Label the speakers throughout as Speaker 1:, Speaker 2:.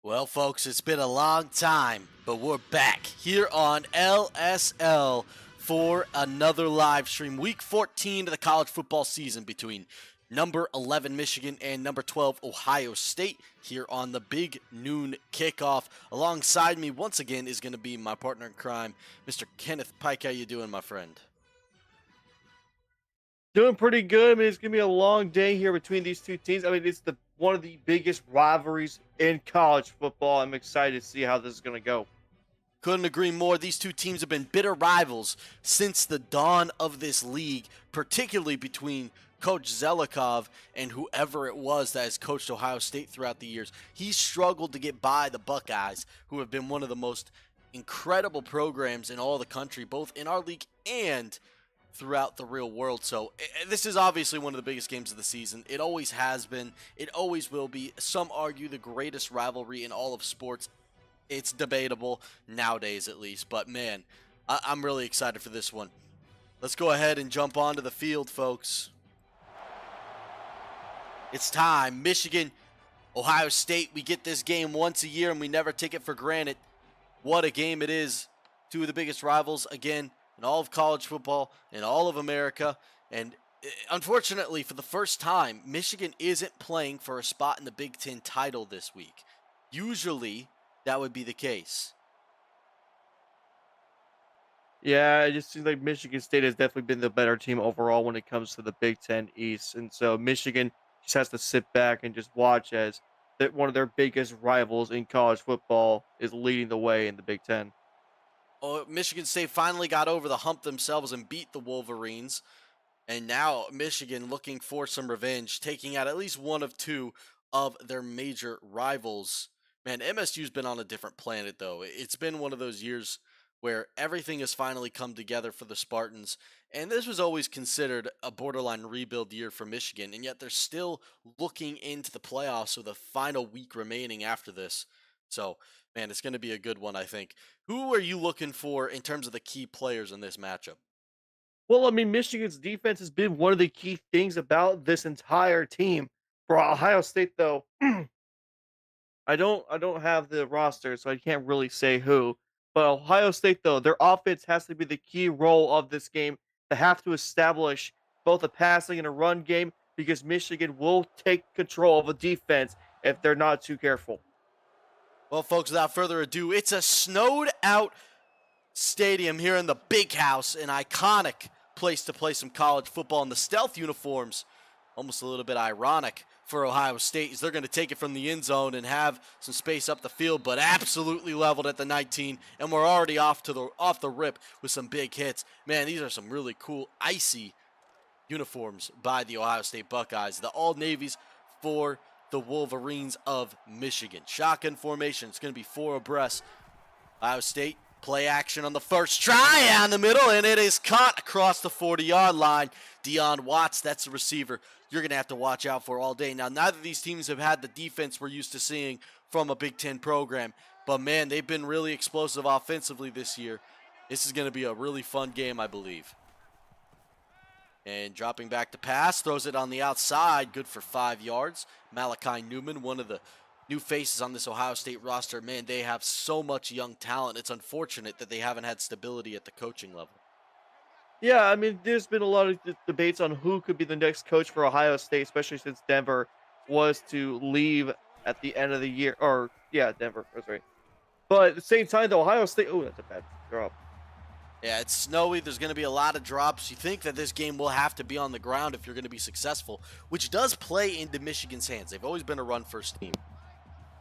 Speaker 1: Well, folks, it's been a long time, but we're back here on LSL for another live stream. Week 14 of the college football season between number 11 Michigan and number 12 Ohio State here on the big noon kickoff. Alongside me once again is going to be my partner in crime, Mr. Kenneth Pike. How you doing, my friend?
Speaker 2: Doing pretty good. I mean, it's gonna be a long day here between these two teams. I mean, it's the one of the biggest rivalries in college football. I'm excited to see how this is gonna go.
Speaker 1: Couldn't agree more. These two teams have been bitter rivals since the dawn of this league, particularly between Coach Zelikov and whoever it was that has coached Ohio State throughout the years. He struggled to get by the Buckeyes, who have been one of the most incredible programs in all the country, both in our league and throughout the real world. So this is obviously one of the biggest games of the season. It always has been. It always will be. Some argue the greatest rivalry in all of sports. It's debatable nowadays, at least. But man, I'm really excited for this one. Let's go ahead and jump onto the field, folks. It's time. Michigan, Ohio State. We get this game once a year, and we never take it for granted. What a game it is. Two of the biggest rivals, again, in all of college football, in all of America. And unfortunately, for the first time, Michigan isn't playing for a spot in the Big Ten title this week. Usually, that would be the case.
Speaker 2: Yeah, it just seems like Michigan State has definitely been the better team overall when it comes to the Big Ten East, and so Michigan just has to sit back and just watch as that one of their biggest rivals in college football is leading the way in the Big Ten.
Speaker 1: Oh, Michigan State finally got over the hump themselves and beat the Wolverines. And now Michigan looking for some revenge, taking out at least one of two of their major rivals. Man, MSU's been on a different planet, though. It's been one of those years where everything has finally come together for the Spartans. And this was always considered a borderline rebuild year for Michigan. And yet they're still looking into the playoffs with a final week remaining after this. So, man, it's going to be a good one, I think. Who are you looking for in terms of the key players in this matchup?
Speaker 2: Well, I mean, Michigan's defense has been one of the key things about this entire team. For Ohio State, though, I don't have the roster, so I can't really say who. But Ohio State, though, their offense has to be the key role of this game. They have to establish both a passing and a run game because Michigan will take control of a defense if they're not too careful.
Speaker 1: Well, folks, without further ado, it's a snowed out stadium here in the Big House, an iconic place to play some college football in the stealth uniforms. Almost a little bit ironic for Ohio State as they're going to take it from the end zone and have some space up the field, but absolutely leveled at the 19, and we're already off the rip with some big hits. Man, these are some really cool icy uniforms by the Ohio State Buckeyes. The all navies for the Wolverines of Michigan. Shotgun formation. It's going to be four abreast. Ohio State play action on the first try down the middle, and it is caught across the 40-yard line. Deion Watts, that's the receiver you're going to have to watch out for all day. Now, neither of these teams have had the defense we're used to seeing from a Big Ten program, but man, they've been really explosive offensively this year. This is going to be a really fun game, I believe. And dropping back to pass, throws it on the outside, good for 5 yards. Malachi Newman, one of the new faces on this Ohio State roster. Man, they have so much young talent. It's unfortunate that they haven't had stability at the coaching level.
Speaker 2: Yeah, I mean, there's been a lot of debates on who could be the next coach for Ohio State, especially since Denver was to leave at the end of the year. Or, yeah, Denver, that's right. But at the same time, though, Ohio State, oh, that's a bad throw.
Speaker 1: Yeah, it's snowy. There's going to be a lot of drops. You think that this game will have to be on the ground if you're going to be successful, which does play into Michigan's hands. They've always been a run-first team.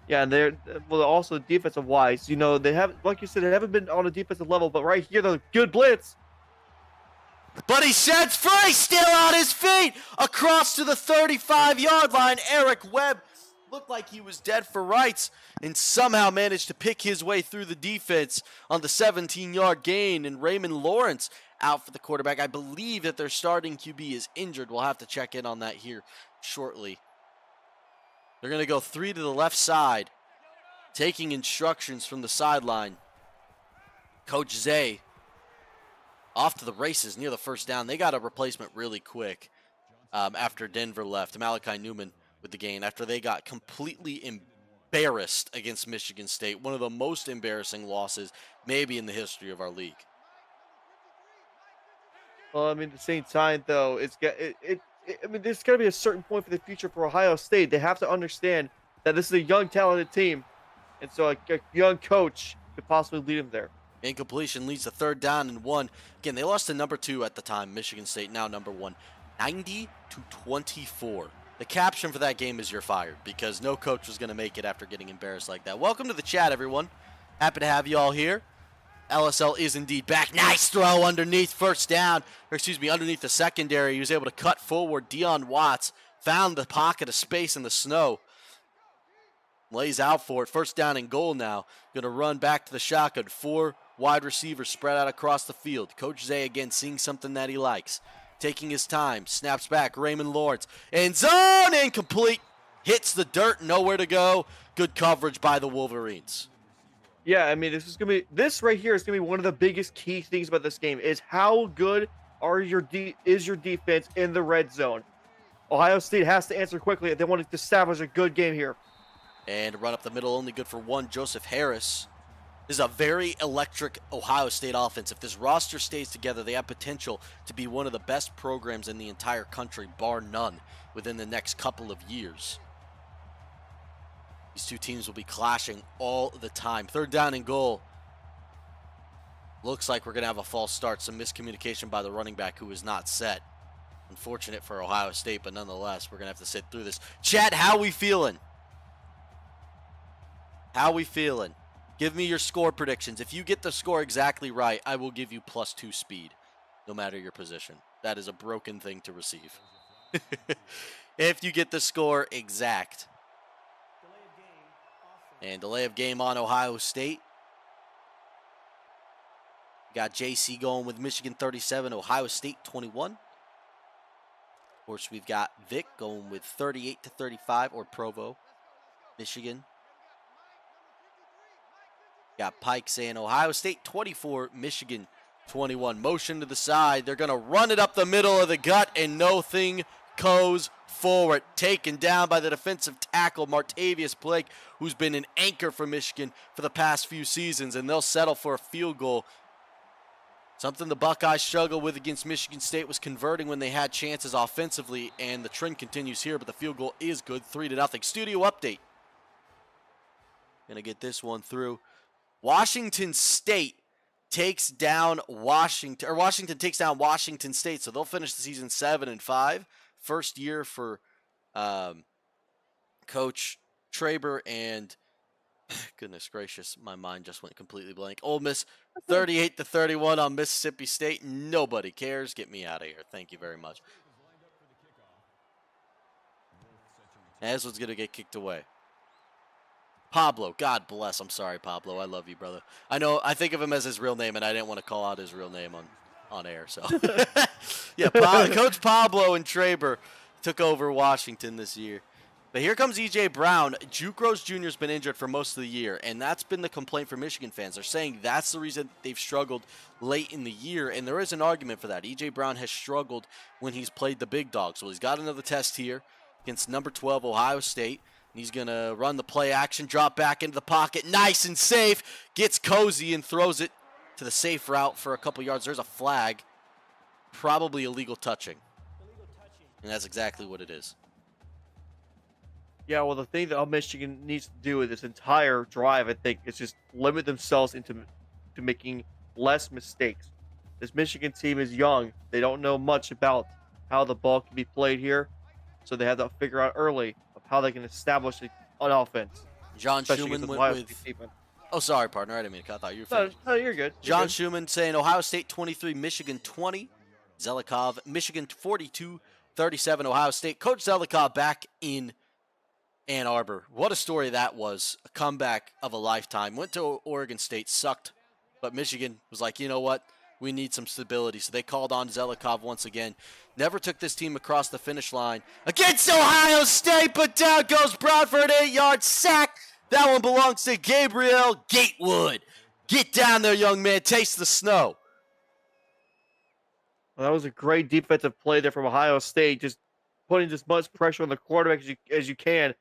Speaker 2: Yeah, and they're well also defensive wise. You know, they haven't, like you said, they haven't been on a defensive level, but right here, the good blitz.
Speaker 1: But he sets free, still on his feet, across to the 35-yard line. Eric Webb looked like he was dead for rights and somehow managed to pick his way through the defense on the 17-yard gain. And Raymond Lawrence out for the quarterback. I believe that their starting QB is injured. We'll have to check in on that here shortly. They're going to go three to the left side, taking instructions from the sideline. Coach Zay off to the races near the first down. They got a replacement really quick after Denver left. Malachi Newman with the gain after they got completely embarrassed against Michigan State. One of the most embarrassing losses maybe in the history of our league.
Speaker 2: Well, I mean, at the same time, though, I mean, there's got to be a certain point for the future for Ohio State. They have to understand that this is a young, talented team, and so a young coach could possibly lead them there.
Speaker 1: Incompletion leads to 3rd down and 1. Again, they lost to number 2 at the time, Michigan State, now number 1, 90-24. The caption for that game is "You're fired," because no coach was going to make it after getting embarrassed like that. Welcome to the chat, everyone. Happy to have you all here. LSL is indeed back. Nice throw underneath underneath the secondary. He was able to cut forward. Deion Watts found the pocket of space in the snow. Lays out for it. 1st down and goal now. Going to run back to the shotgun. 4 wide receivers spread out across the field. Coach Zay again seeing something that he likes. Taking his time. Snaps back. Raymond Lawrence. End zone. Incomplete. Hits the dirt. Nowhere to go. Good coverage by the Wolverines.
Speaker 2: Yeah, I mean, this right here is gonna be one of the biggest key things about this game is how good is your defense in the red zone. Ohio State has to answer quickly if they want to establish a good game here.
Speaker 1: And run up the middle, only good for 1. Joseph Harris. This is a very electric Ohio State offense. If this roster stays together, they have potential to be one of the best programs in the entire country, bar none, within the next couple of years. These two teams will be clashing all the time. 3rd down and goal. Looks like we're going to have a false start. Some miscommunication by the running back who is not set. Unfortunate for Ohio State, but nonetheless, we're going to have to sit through this. Chat, how we feeling? How we feeling? Give me your score predictions. If you get the score exactly right, I will give you +2 speed, no matter your position. That is a broken thing to receive. If you get the score exact. And delay of game on Ohio State. Got JC going with Michigan 37, Ohio State 21. Of course, we've got Vic going with 38-35, or Provo, Michigan. Got Pike saying Ohio State 24, Michigan 21. Motion to the side. They're going to run it up the middle of the gut, and nothing goes forward. Taken down by the defensive tackle, Martavius Blake, who's been an anchor for Michigan for the past few seasons, and they'll settle for a field goal. Something the Buckeyes struggled with against Michigan State was converting when they had chances offensively, and the trend continues here, but the field goal is good, 3-0. Studio update. Gonna get this one through. Washington State takes down Washington takes down Washington State, so they'll finish the season 7-5. First year for Coach Traber, and goodness gracious, my mind just went completely blank. Ole Miss 38-31 on Mississippi State. Nobody cares. Get me out of here. Thank you very much. As was going to get kicked away. Pablo, God bless. I'm sorry, Pablo. I love you, brother. I think of him as his real name, and I didn't want to call out his real name on air. So, yeah, Coach Pablo and Traber took over Washington this year. But here comes E.J. Brown. Juke Rose Jr. has been injured for most of the year, and that's been the complaint for Michigan fans. They're saying that's the reason they've struggled late in the year, and there is an argument for that. E.J. Brown has struggled when he's played the big dogs. Well, he's got another test here against number 12, Ohio State. He's going to run the play action, drop back into the pocket, nice and safe, gets cozy and throws it to the safe route for a couple yards. There's a flag, probably illegal touching, and that's exactly what it is.
Speaker 2: Yeah, well, the thing that Michigan needs to do with this entire drive, I think, is just limit themselves to making less mistakes. This Michigan team is young. They don't know much about how the ball can be played here, so they have to figure out early of how they can establish an offense.
Speaker 1: John Schumann went with... Oh, sorry, partner. I didn't mean to cut. I thought you were finished.
Speaker 2: No, you're good.
Speaker 1: John Schumann saying Ohio State 23, Michigan 20. Zelikov, Michigan 42-37, Ohio State. Coach Zelikov back in Ann Arbor. What a story that was. A comeback of a lifetime. Went to Oregon State, sucked. But Michigan was like, you know what? We need some stability. So they called on Zelikov once again. Never took this team across the finish line against Ohio State, but down goes Brown for an 8-yard sack. That one belongs to Gabriel Gatewood. Get down there, young man. Taste the snow.
Speaker 2: Well, that was a great defensive play there from Ohio State. Just putting as much pressure on the quarterback as you can.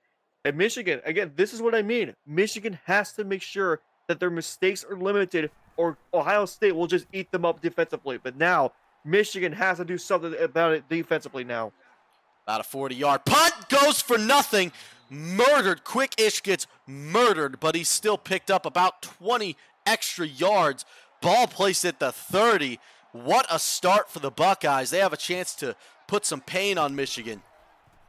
Speaker 2: And Michigan, again, this is what I mean. Michigan has to make sure that their mistakes are limited, or Ohio State will just eat them up defensively. But now Michigan has to do something about it defensively now.
Speaker 1: About a 40-yard punt goes for nothing. Murdered. Quick-ish gets murdered, but he's still picked up about 20 extra yards. Ball placed at the 30. What a start for the Buckeyes. They have a chance to put some pain on Michigan.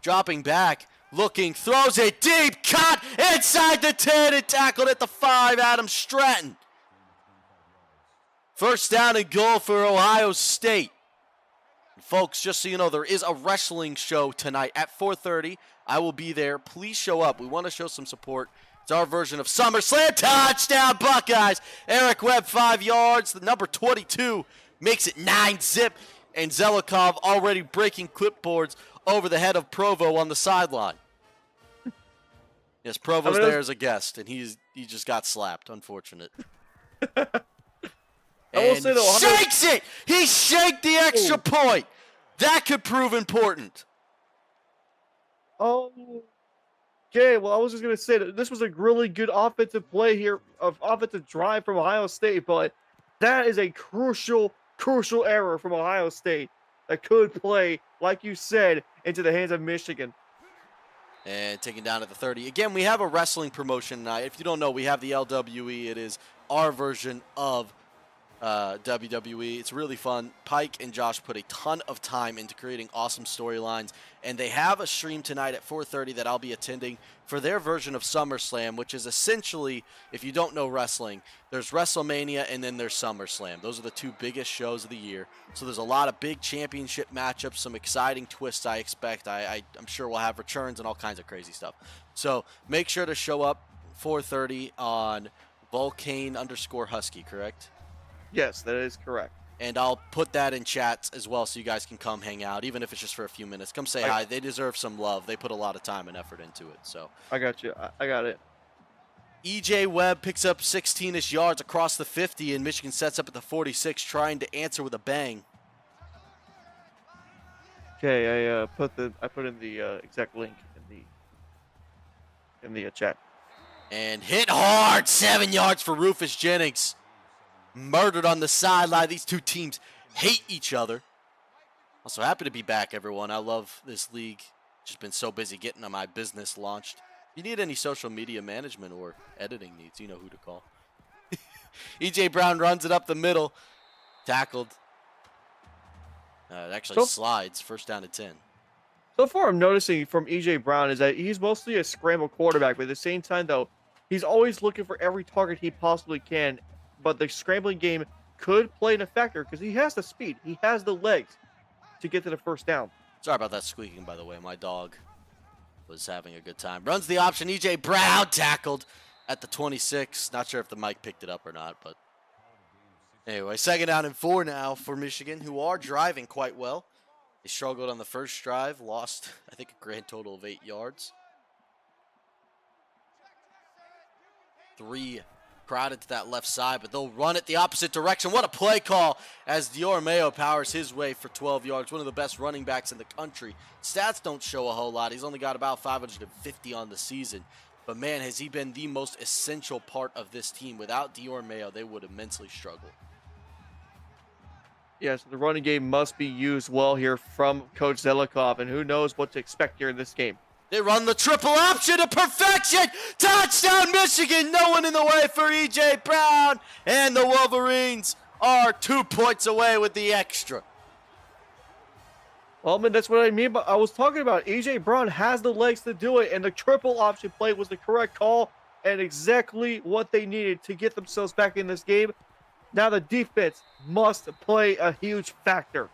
Speaker 1: Dropping back, looking, throws it deep, caught inside the 10 and tackled at the 5, Adam Stratton. First down and goal for Ohio State. Folks, just so you know, there is a wrestling show tonight at 4:30. I will be there. Please show up. We want to show some support. It's our version of SummerSlam. Touchdown, Buckeyes. Eric Webb, 5 yards. The number 22 makes it 9-zip. And Zelikov already breaking clipboards over the head of Provo on the sideline. Yes, Provo's there as a guest, and he just got slapped. Unfortunate.
Speaker 2: I will say though,
Speaker 1: shakes it. He shaked the extra point. That could prove important.
Speaker 2: Oh, okay. Well, I was just gonna say that this was a really good offensive play here, of offensive drive from Ohio State, but that is a crucial error from Ohio State that could play, like you said, into the hands of Michigan.
Speaker 1: And taken down at the 30. Again, we have a wrestling promotion tonight. If you don't know, we have the LWE. It is our version of WWE. It's really fun. Pike and Josh put a ton of time into creating awesome storylines, and they have a stream tonight at 4:30 that I'll be attending for their version of SummerSlam, which is essentially, if you don't know wrestling, there's WrestleMania and then there's SummerSlam. Those are the two biggest shows of the year. So there's a lot of big championship matchups, some exciting twists I expect. I'm sure we'll have returns and all kinds of crazy stuff. So make sure to show up 4:30 on Vulcane_Husky, correct?
Speaker 2: Yes, that is correct.
Speaker 1: And I'll put that in chats as well so you guys can come hang out, even if it's just for a few minutes. Come say hi. They deserve some love. They put a lot of time and effort into it. So
Speaker 2: I got you. I got it.
Speaker 1: EJ Webb picks up 16-ish yards across the 50, and Michigan sets up at the 46, trying to answer with a bang.
Speaker 2: Okay, I put in the exact link in the chat.
Speaker 1: And hit hard, 7 yards for Rufus Jennings. Murdered on the sideline. These two teams hate each other. Also happy to be back, everyone. I love this league. Just been so busy getting my business launched. If you need any social media management or editing needs, you know who to call. EJ Brown runs it up the middle. Tackled. It actually slides. First down to 10.
Speaker 2: So far, I'm noticing from EJ Brown is that he's mostly a scramble quarterback, but at the same time, though, he's always looking for every target he possibly can. But the scrambling game could play in a factor because he has the speed. He has the legs to get to the first down.
Speaker 1: Sorry about that squeaking, by the way. My dog was having a good time. Runs the option. EJ Brown tackled at the 26. Not sure if the mic picked it up or not, but anyway, 2nd down and 4 now for Michigan, who are driving quite well. They struggled on the first drive, lost, I think, a grand total of 8 yards. 3 crowded to that left side, but they'll run it the opposite direction. What a play call as Dior Mayo powers his way for 12 yards. One of the best running backs in the country. Stats don't show a whole lot. He's only got about 550 on the season. But man, has he been the most essential part of this team. Without Dior Mayo, they would immensely struggle.
Speaker 2: Yes, the running game must be used well here from Coach Zelikov, and who knows what to expect here in this game.
Speaker 1: They run the triple option to perfection. Touchdown, Michigan. No one in the way for EJ Brown. And the Wolverines are 2 points away with the extra.
Speaker 2: Well, man, that's what I mean. But I was talking about EJ Brown has the legs to do it, and the triple option play was the correct call and exactly what they needed to get themselves back in this game. Now the defense must play a huge factor.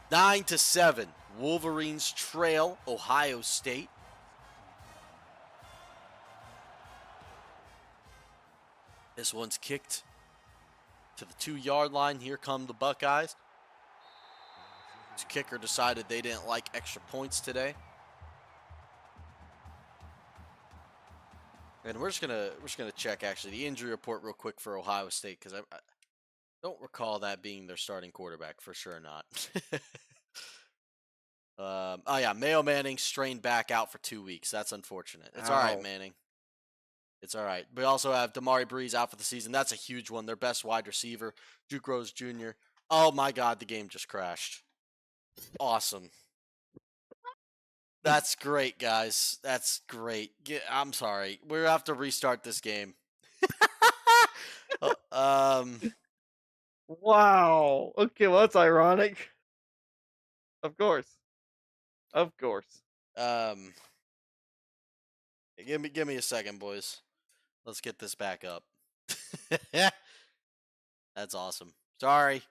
Speaker 1: 9-7. Wolverines trail Ohio State. This one's kicked to the 2-yard line. Here come the Buckeyes. This kicker decided they didn't like extra points today. And we're just gonna check actually the injury report real quick for Ohio State, because I don't recall that being their starting quarterback, for sure not. Oh yeah, Mayo Manning strained back out for 2 weeks. That's unfortunate. It's all right,
Speaker 2: Ow.
Speaker 1: Manning. It's all right. We also have Damari Breeze out for the season. That's a huge one. Their best wide receiver, Duke Rose Jr. Oh my God, the game just crashed. Awesome. That's great, guys. That's great. I'm sorry. We have to restart this game. Um.
Speaker 2: Wow. Okay, well that's ironic. Of course. Of course.
Speaker 1: Um. Give me a second, boys. Let's get this back up. That's awesome. Sorry.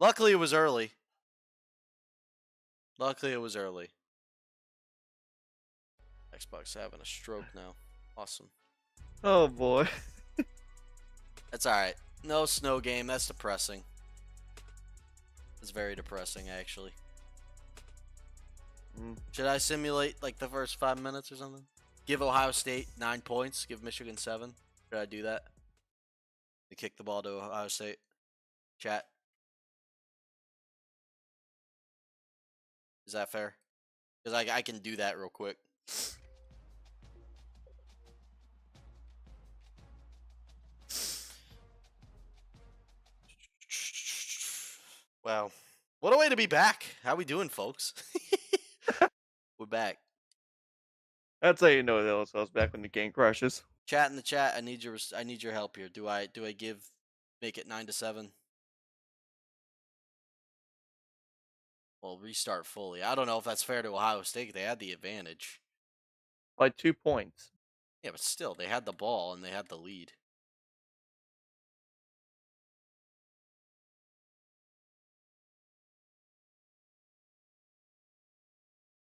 Speaker 1: Luckily, it was early. Xbox having a stroke now. Awesome.
Speaker 2: Oh boy.
Speaker 1: That's all right. No snow game. That's depressing. It's very depressing, actually. Should I simulate like the first 5 minutes or something? Give Ohio State 9 points. Give Michigan 7. Should I do that? To kick the ball to Ohio State. Chat. Is that fair? Because I can do that real quick. Wow. What a way to be back. How we doing, folks? We're back.
Speaker 2: That's how you know the LSL's back when the game crashes.
Speaker 1: Chat in the chat. I need your help here. Do I make it 9-7? Well, restart fully. I don't know if that's fair to Ohio State. They had the advantage.
Speaker 2: By 2 points.
Speaker 1: Yeah, but still, they had the ball and they had the lead.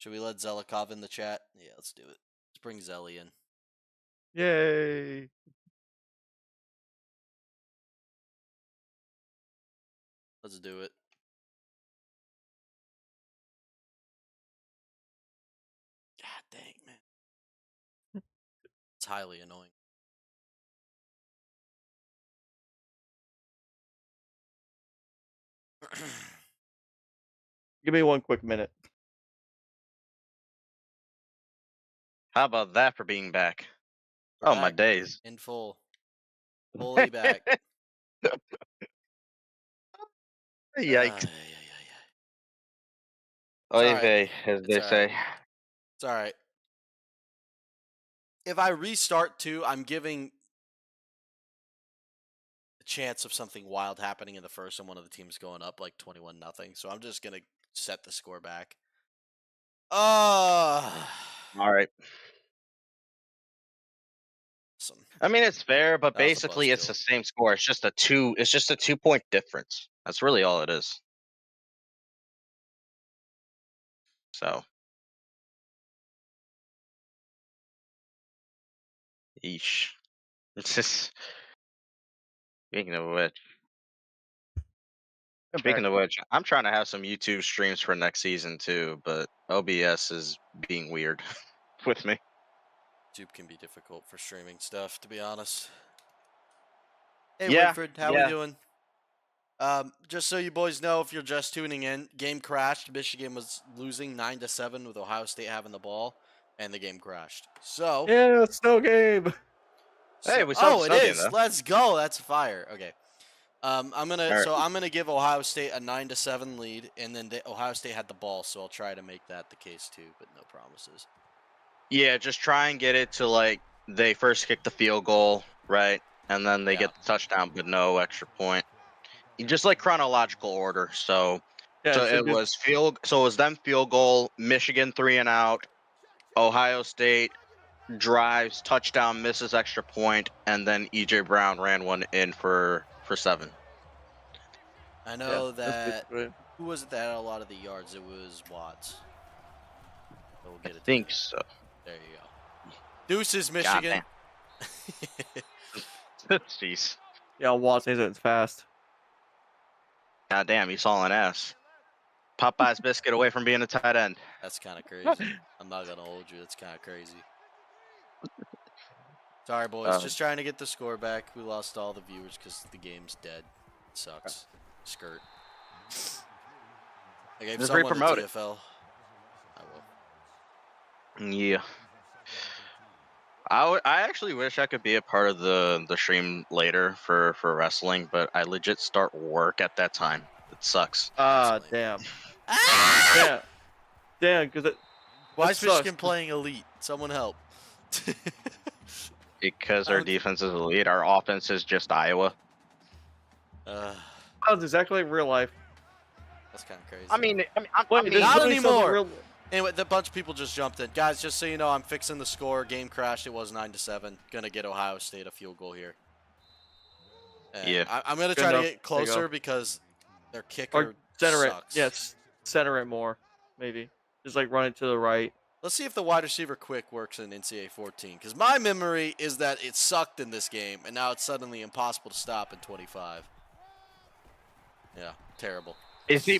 Speaker 1: Should we let Zelikov in the chat? Yeah, let's do it. Let's bring Zelly in.
Speaker 2: Yay.
Speaker 1: Let's do it. God dang, man. It's highly annoying.
Speaker 2: Give me 1 quick minute.
Speaker 3: How about that for being back?
Speaker 1: We're
Speaker 3: Oh, my
Speaker 1: back
Speaker 3: days.
Speaker 1: in full. Fully back.
Speaker 3: Yikes.
Speaker 1: It's
Speaker 3: Oy
Speaker 1: all right.
Speaker 3: vey, as
Speaker 1: It's
Speaker 3: they
Speaker 1: all
Speaker 3: say.
Speaker 1: right. It's all right. If I restart too, I'm giving a chance of something wild happening in the first and one of the teams going up like 21-0. So I'm just gonna set the score back.
Speaker 3: All right.
Speaker 1: Awesome.
Speaker 3: I mean, it's fair, but
Speaker 1: That was a
Speaker 3: basically it's
Speaker 1: buzzkill.
Speaker 3: the same score. It's just a 2-point difference. That's really all it is. So. Eesh. It's just. Speaking of which. I'm trying to have some YouTube streams for next season too, but OBS is being weird with me.
Speaker 1: YouTube can be difficult for streaming stuff, to be honest. Hey,
Speaker 3: Yeah,
Speaker 1: Winfred, how we doing? Just so you boys know, if you're just tuning in, game crashed. Michigan was losing 9-7 with Ohio State having the ball, and the game crashed. So,
Speaker 2: Yeah, snow game.
Speaker 3: Hey, we saw the
Speaker 1: it
Speaker 3: snow game,
Speaker 1: is.
Speaker 3: though.
Speaker 1: Let's go. That's fire. Okay. I'm
Speaker 3: Alright.
Speaker 1: gonna give Ohio State a 9-7 lead, and then Ohio State had the ball, so I'll try to make that the case too, but no promises.
Speaker 3: Yeah, just try and get it to like they first kick the field goal, right? And then they get the touchdown, but no extra point. Just like chronological order. So
Speaker 2: Yeah,
Speaker 3: it was them field goal, Michigan 3 and out, Ohio State drives, touchdown, misses extra point, and then EJ Brown ran one in for 7.
Speaker 1: I know
Speaker 2: that's
Speaker 1: that.
Speaker 2: good.
Speaker 1: Who was it that had a lot of the yards? It was Watts. So we'll
Speaker 3: I
Speaker 1: get it.
Speaker 3: think so.
Speaker 1: There you go. Deuces, Michigan.
Speaker 3: Jeez.
Speaker 2: Yeah, Watts isn't fast.
Speaker 3: God damn, he's hauling ass. Popeye's biscuit away from being a tight end.
Speaker 1: That's kind of crazy. I'm not gonna hold you. That's kind of crazy. Sorry, boys. Just trying to get the score back. We lost all the viewers because the game's dead. It sucks. Skirt. I gave
Speaker 3: Just
Speaker 1: someone a
Speaker 3: re-promote it.
Speaker 1: TFL. I will.
Speaker 3: Yeah. I actually wish I could be a part of the stream later for wrestling, but I legit start work at that time. It sucks.
Speaker 2: Ah,
Speaker 1: That's lame.
Speaker 2: damn.
Speaker 1: Ah!
Speaker 2: Damn, because
Speaker 1: Why
Speaker 2: that
Speaker 1: is Michigan
Speaker 2: sucks.
Speaker 1: playing elite? Someone help.
Speaker 3: Because our defense is elite, our offense is just Iowa.
Speaker 2: Sounds exactly like real life.
Speaker 1: That's kind of crazy.
Speaker 3: I mean,
Speaker 2: Wait, this
Speaker 1: Not
Speaker 2: literally sounds like
Speaker 1: anymore.
Speaker 2: real-
Speaker 1: Anyway, the bunch of people just jumped in. Guys, just so you know, I'm fixing the score. Game crashed. It was 9-7. Gonna get Ohio State a field goal here. And
Speaker 3: Yeah.
Speaker 1: I'm gonna
Speaker 2: Good
Speaker 1: try
Speaker 2: enough.
Speaker 1: to get
Speaker 2: There you go.
Speaker 1: closer because their
Speaker 2: Or
Speaker 1: kicker
Speaker 2: center it.
Speaker 1: sucks.
Speaker 2: Yes, center it more. Maybe just like run it to the right.
Speaker 1: Let's see if the wide receiver quick works in NCAA 14. Because my memory is that it sucked in this game, and now it's suddenly impossible to stop in 25. Yeah, terrible.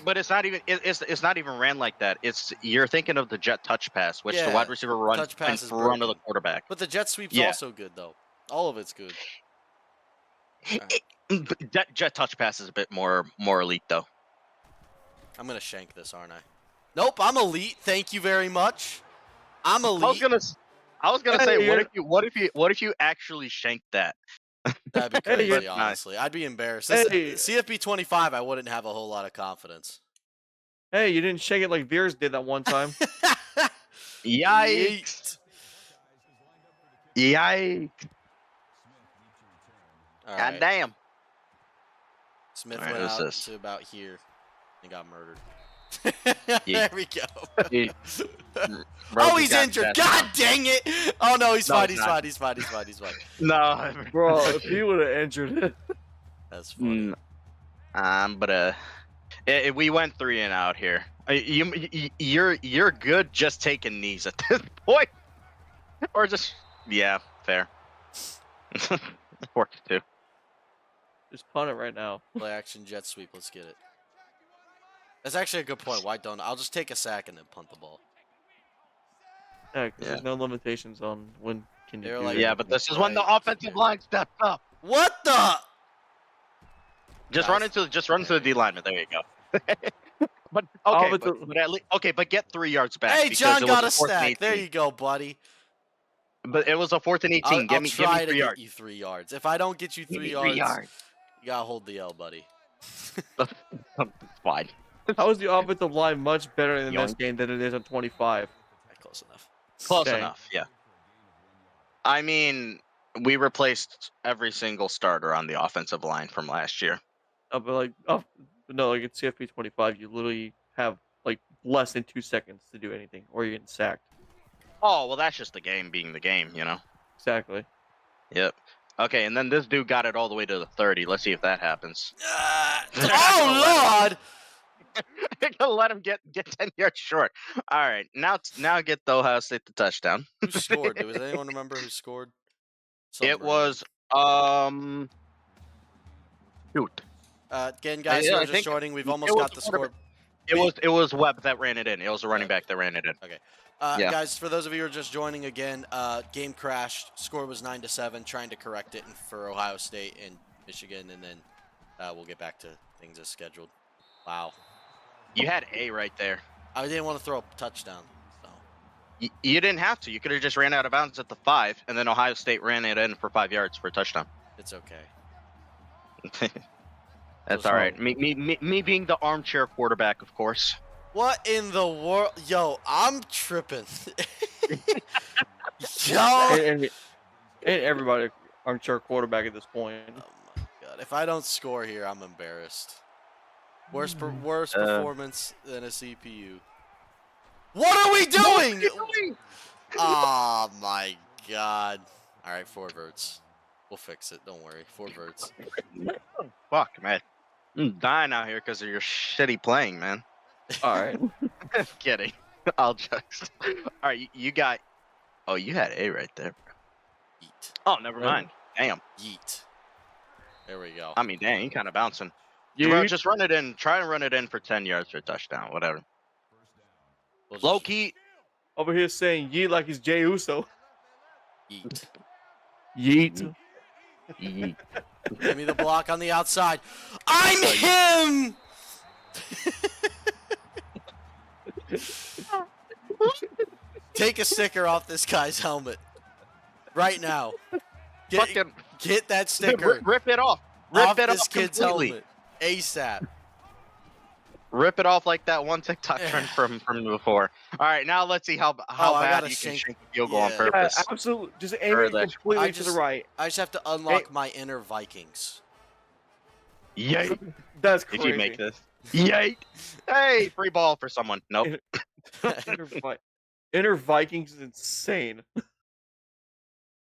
Speaker 3: But it's not even it's not even ran like that. You're thinking of the jet touch pass, which the
Speaker 1: Yeah,
Speaker 3: wide receiver runs
Speaker 1: touch
Speaker 3: in
Speaker 1: pass is
Speaker 3: front of the
Speaker 1: broken.
Speaker 3: quarterback.
Speaker 1: But the jet sweep's
Speaker 3: Yeah.
Speaker 1: also good, though. All of it's good.
Speaker 3: Jet touch pass is a bit more elite though.
Speaker 1: I'm gonna shank this, aren't I? Nope, I'm elite. Thank you very much. I'm elite.
Speaker 3: I was gonna
Speaker 2: Hey,
Speaker 3: say,
Speaker 2: you're-
Speaker 3: what if you actually shanked that?
Speaker 1: That'd be
Speaker 2: Hey,
Speaker 1: crazy,
Speaker 2: you're-
Speaker 1: honestly. I'd be embarrassed.
Speaker 2: Hey.
Speaker 1: CFB 25, I wouldn't have a whole lot of confidence.
Speaker 2: Hey, you didn't shake it like Veers did that one time.
Speaker 3: Yikes! Yikes!
Speaker 1: All
Speaker 3: God
Speaker 1: right.
Speaker 3: damn!
Speaker 1: Smith
Speaker 3: All right,
Speaker 1: went
Speaker 3: who's
Speaker 1: out
Speaker 3: this?
Speaker 1: to about here and got murdered.
Speaker 3: Yeah.
Speaker 1: There we go.
Speaker 3: He-
Speaker 1: Oh,
Speaker 3: Rosie
Speaker 1: he's
Speaker 3: got
Speaker 1: injured.
Speaker 3: that
Speaker 1: God
Speaker 3: down.
Speaker 1: dang it. Oh, no, he's
Speaker 3: No,
Speaker 1: fine.
Speaker 3: he's
Speaker 1: He's
Speaker 3: not.
Speaker 1: fine. He's fine. He's fine. He's fine.
Speaker 3: No,
Speaker 2: Bro, if he would have injured it.
Speaker 1: That's funny.
Speaker 3: but we went 3 and out here. You're good just taking knees at this point, or just fair. Works too.
Speaker 2: Just punt it right now.
Speaker 1: Play action jet sweep. Let's get it. That's actually a good point. Why don't I'll just take a sack and then punt the ball.
Speaker 2: Yeah, 'cause
Speaker 3: Yeah.
Speaker 2: there's no limitations on when can you
Speaker 1: They're
Speaker 2: do
Speaker 1: like-
Speaker 2: it.
Speaker 3: Yeah, but this is when the
Speaker 1: Right.
Speaker 3: offensive line steps up.
Speaker 1: What the?
Speaker 3: Just
Speaker 1: Guys.
Speaker 3: run into the D lineman. There you go. But
Speaker 2: Oh,
Speaker 3: okay,
Speaker 2: but
Speaker 3: but at least but get 3 yards back.
Speaker 1: Hey,
Speaker 3: because
Speaker 1: John
Speaker 3: it
Speaker 1: got a
Speaker 3: was 4th and
Speaker 1: stack. There
Speaker 3: 18.
Speaker 1: you go, buddy.
Speaker 3: But it was a 4th and 18.
Speaker 1: I'll
Speaker 3: Give me
Speaker 1: try to
Speaker 3: 3
Speaker 1: get
Speaker 3: yards.
Speaker 1: you 3 yards. If I don't get you
Speaker 3: Give
Speaker 1: 3
Speaker 3: me
Speaker 1: yards,
Speaker 3: 3 yards.
Speaker 1: you gotta hold the L, buddy.
Speaker 3: It's fine.
Speaker 2: How is the offensive line much better in this
Speaker 3: Yoink.
Speaker 2: game than it is on 25?
Speaker 1: Close enough.
Speaker 3: Close
Speaker 2: Dang.
Speaker 3: enough. Yeah. I mean, we replaced every single starter on the offensive line from last year.
Speaker 2: But like, no, like it's CFP 25, you literally have like less than 2 seconds to do anything, or you're getting sacked.
Speaker 3: Oh well, that's just the game being the game, you know.
Speaker 2: Exactly.
Speaker 3: Yep. Okay, and then this dude got it all the way to the 30. Let's see if that happens.
Speaker 1: Oh, Lord!
Speaker 3: They're gonna let him get 10 yards short. All right, now get the Ohio State the touchdown.
Speaker 1: Who scored? Does anyone remember who scored?
Speaker 3: It was shoot.
Speaker 1: Again, guys,
Speaker 3: Yeah,
Speaker 1: who
Speaker 3: I
Speaker 1: are just
Speaker 3: think
Speaker 1: joining, we've
Speaker 3: it
Speaker 1: almost
Speaker 3: was
Speaker 1: got the score.
Speaker 3: It was Webb that ran it in. It was a running back that ran it in.
Speaker 1: Okay.
Speaker 3: Yeah.
Speaker 1: Guys, for those of you who are just joining again, game crashed. Score was 9-7. Trying to correct it for Ohio State and Michigan, and then we'll get back to things as scheduled. Wow.
Speaker 3: You had A right there.
Speaker 1: I didn't want to throw a touchdown. So.
Speaker 3: You didn't have to. You could have just ran out of bounds at the 5, and then Ohio State ran it in for 5 yards for a touchdown.
Speaker 1: It's okay.
Speaker 3: That's
Speaker 2: So
Speaker 3: all right. Me being the armchair quarterback, of course.
Speaker 1: What in the world? Yo, I'm tripping. Yo!
Speaker 2: And everybody armchair quarterback at this point.
Speaker 1: Oh my god. If I don't score here, I'm embarrassed. Worst performance than a CPU. What are we doing? Oh my god. Alright, 4 verts. We'll fix it. Don't worry. 4 verts.
Speaker 3: Fuck, man. I'm dying out here because of your shitty playing, man.
Speaker 2: All right.
Speaker 3: Kidding. I'll just. All right, you got. Oh, you had A right there.
Speaker 1: Yeet.
Speaker 3: Oh, never mind. Damn.
Speaker 1: Yeet. There we go.
Speaker 3: I mean, dang, you kind of bouncing.
Speaker 2: You
Speaker 3: Bro, just run it in. Try and run it in for 10 yards for a touchdown. Whatever.
Speaker 1: We'll just
Speaker 3: Low key.
Speaker 2: over here saying yeet like he's Jay Uso.
Speaker 1: Yeet.
Speaker 2: Yeet.
Speaker 3: Yeet.
Speaker 1: Give me the block on the outside. I'm him! Take a sticker off this guy's helmet right now.
Speaker 3: Fucking
Speaker 1: Get that sticker
Speaker 3: rip it off.
Speaker 1: off
Speaker 3: Rip it
Speaker 1: this
Speaker 3: off
Speaker 1: kid's
Speaker 3: completely.
Speaker 1: helmet ASAP.
Speaker 3: Rip it off like that one TikTok trend from before. All right, now let's see how
Speaker 1: I
Speaker 3: bad
Speaker 1: gotta
Speaker 3: you can
Speaker 1: shank-
Speaker 3: shank a field goal on
Speaker 1: yeah.
Speaker 3: purpose.
Speaker 2: Yeah, absolutely. Just aim
Speaker 3: Or
Speaker 2: it
Speaker 3: that-
Speaker 2: completely
Speaker 1: I
Speaker 2: to the
Speaker 1: just-
Speaker 2: right.
Speaker 1: I just have to unlock my inner Vikings.
Speaker 3: Yay!
Speaker 2: That's
Speaker 3: If
Speaker 2: crazy.
Speaker 3: you make this, yay! Hey, free ball for someone. Nope.
Speaker 2: Inner Vikings is insane.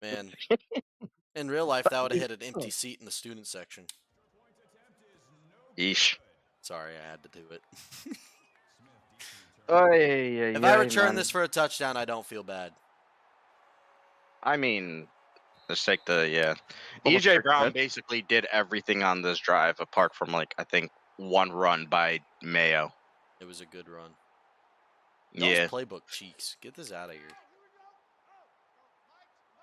Speaker 1: Man, in real life, that would have hit an empty seat in the student section.
Speaker 3: Yeesh.
Speaker 1: Sorry, I had to do it.
Speaker 3: If
Speaker 1: If I return this for a touchdown, I don't feel bad.
Speaker 3: I mean, let's take the
Speaker 2: Almost
Speaker 3: EJ
Speaker 2: like
Speaker 3: Brown
Speaker 2: that.
Speaker 3: basically did everything on this drive apart from like I think one run by Mayo.
Speaker 1: It was a good run.
Speaker 3: Yeah.
Speaker 1: Y'all's playbook cheeks. Get this out of here.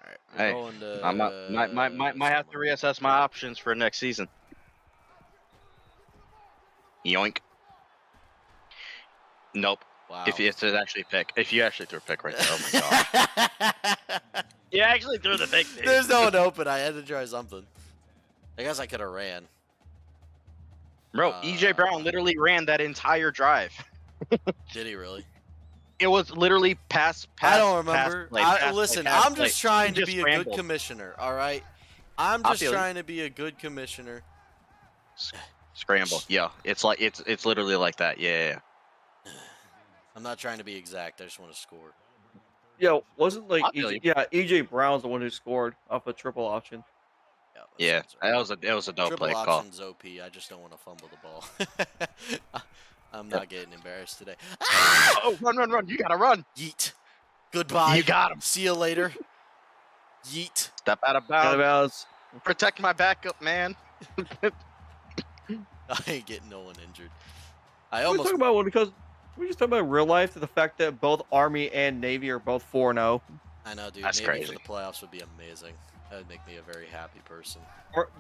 Speaker 1: All right, we're
Speaker 3: Hey,
Speaker 1: going to.
Speaker 3: I might have to reassess my options for next season. Yoink. Nope.
Speaker 1: Wow.
Speaker 3: If it's actually pick, if you actually threw a pick right there, oh my god. You actually threw the pick. Dude.
Speaker 1: There's no one open. I had to try something. I guess I could have ran.
Speaker 3: Bro, EJ Brown literally ran that entire drive.
Speaker 1: Did he really?
Speaker 3: It was literally pass.
Speaker 1: I don't remember. Listen, I'm
Speaker 3: play.
Speaker 1: just trying
Speaker 3: He
Speaker 1: to
Speaker 3: just
Speaker 1: be a
Speaker 3: rambled.
Speaker 1: good commissioner. All right. I'm
Speaker 3: I
Speaker 1: just
Speaker 3: feel you.
Speaker 1: trying to be a good commissioner.
Speaker 3: Scramble. Yeah, it's like it's literally like that. Yeah.
Speaker 1: I'm not trying to be exact. I just want to score.
Speaker 2: Yo, wasn't like
Speaker 3: I feel you.
Speaker 2: EJ Brown's the one who scored off a triple option.
Speaker 3: Yeah,
Speaker 1: sounds right.
Speaker 3: that was a dope
Speaker 1: Triple
Speaker 3: play call.
Speaker 1: options OP. I just don't want to fumble the ball. I'm not getting embarrassed today. Ah!
Speaker 3: Oh, run! You gotta run.
Speaker 1: Yeet. Goodbye.
Speaker 3: You got him.
Speaker 1: See you later. Yeet.
Speaker 3: Step out of
Speaker 2: Out of
Speaker 3: bounds.
Speaker 2: bounds.
Speaker 3: Protect my backup, man.
Speaker 1: I ain't getting no one injured. I
Speaker 2: We're
Speaker 1: almost.
Speaker 2: talking about because we just talking about real life to the fact that both Army and Navy are both 4-0.
Speaker 1: I know, dude.
Speaker 3: That's
Speaker 1: Maybe
Speaker 3: crazy.
Speaker 1: for the playoffs would be amazing. That would make me a very happy person.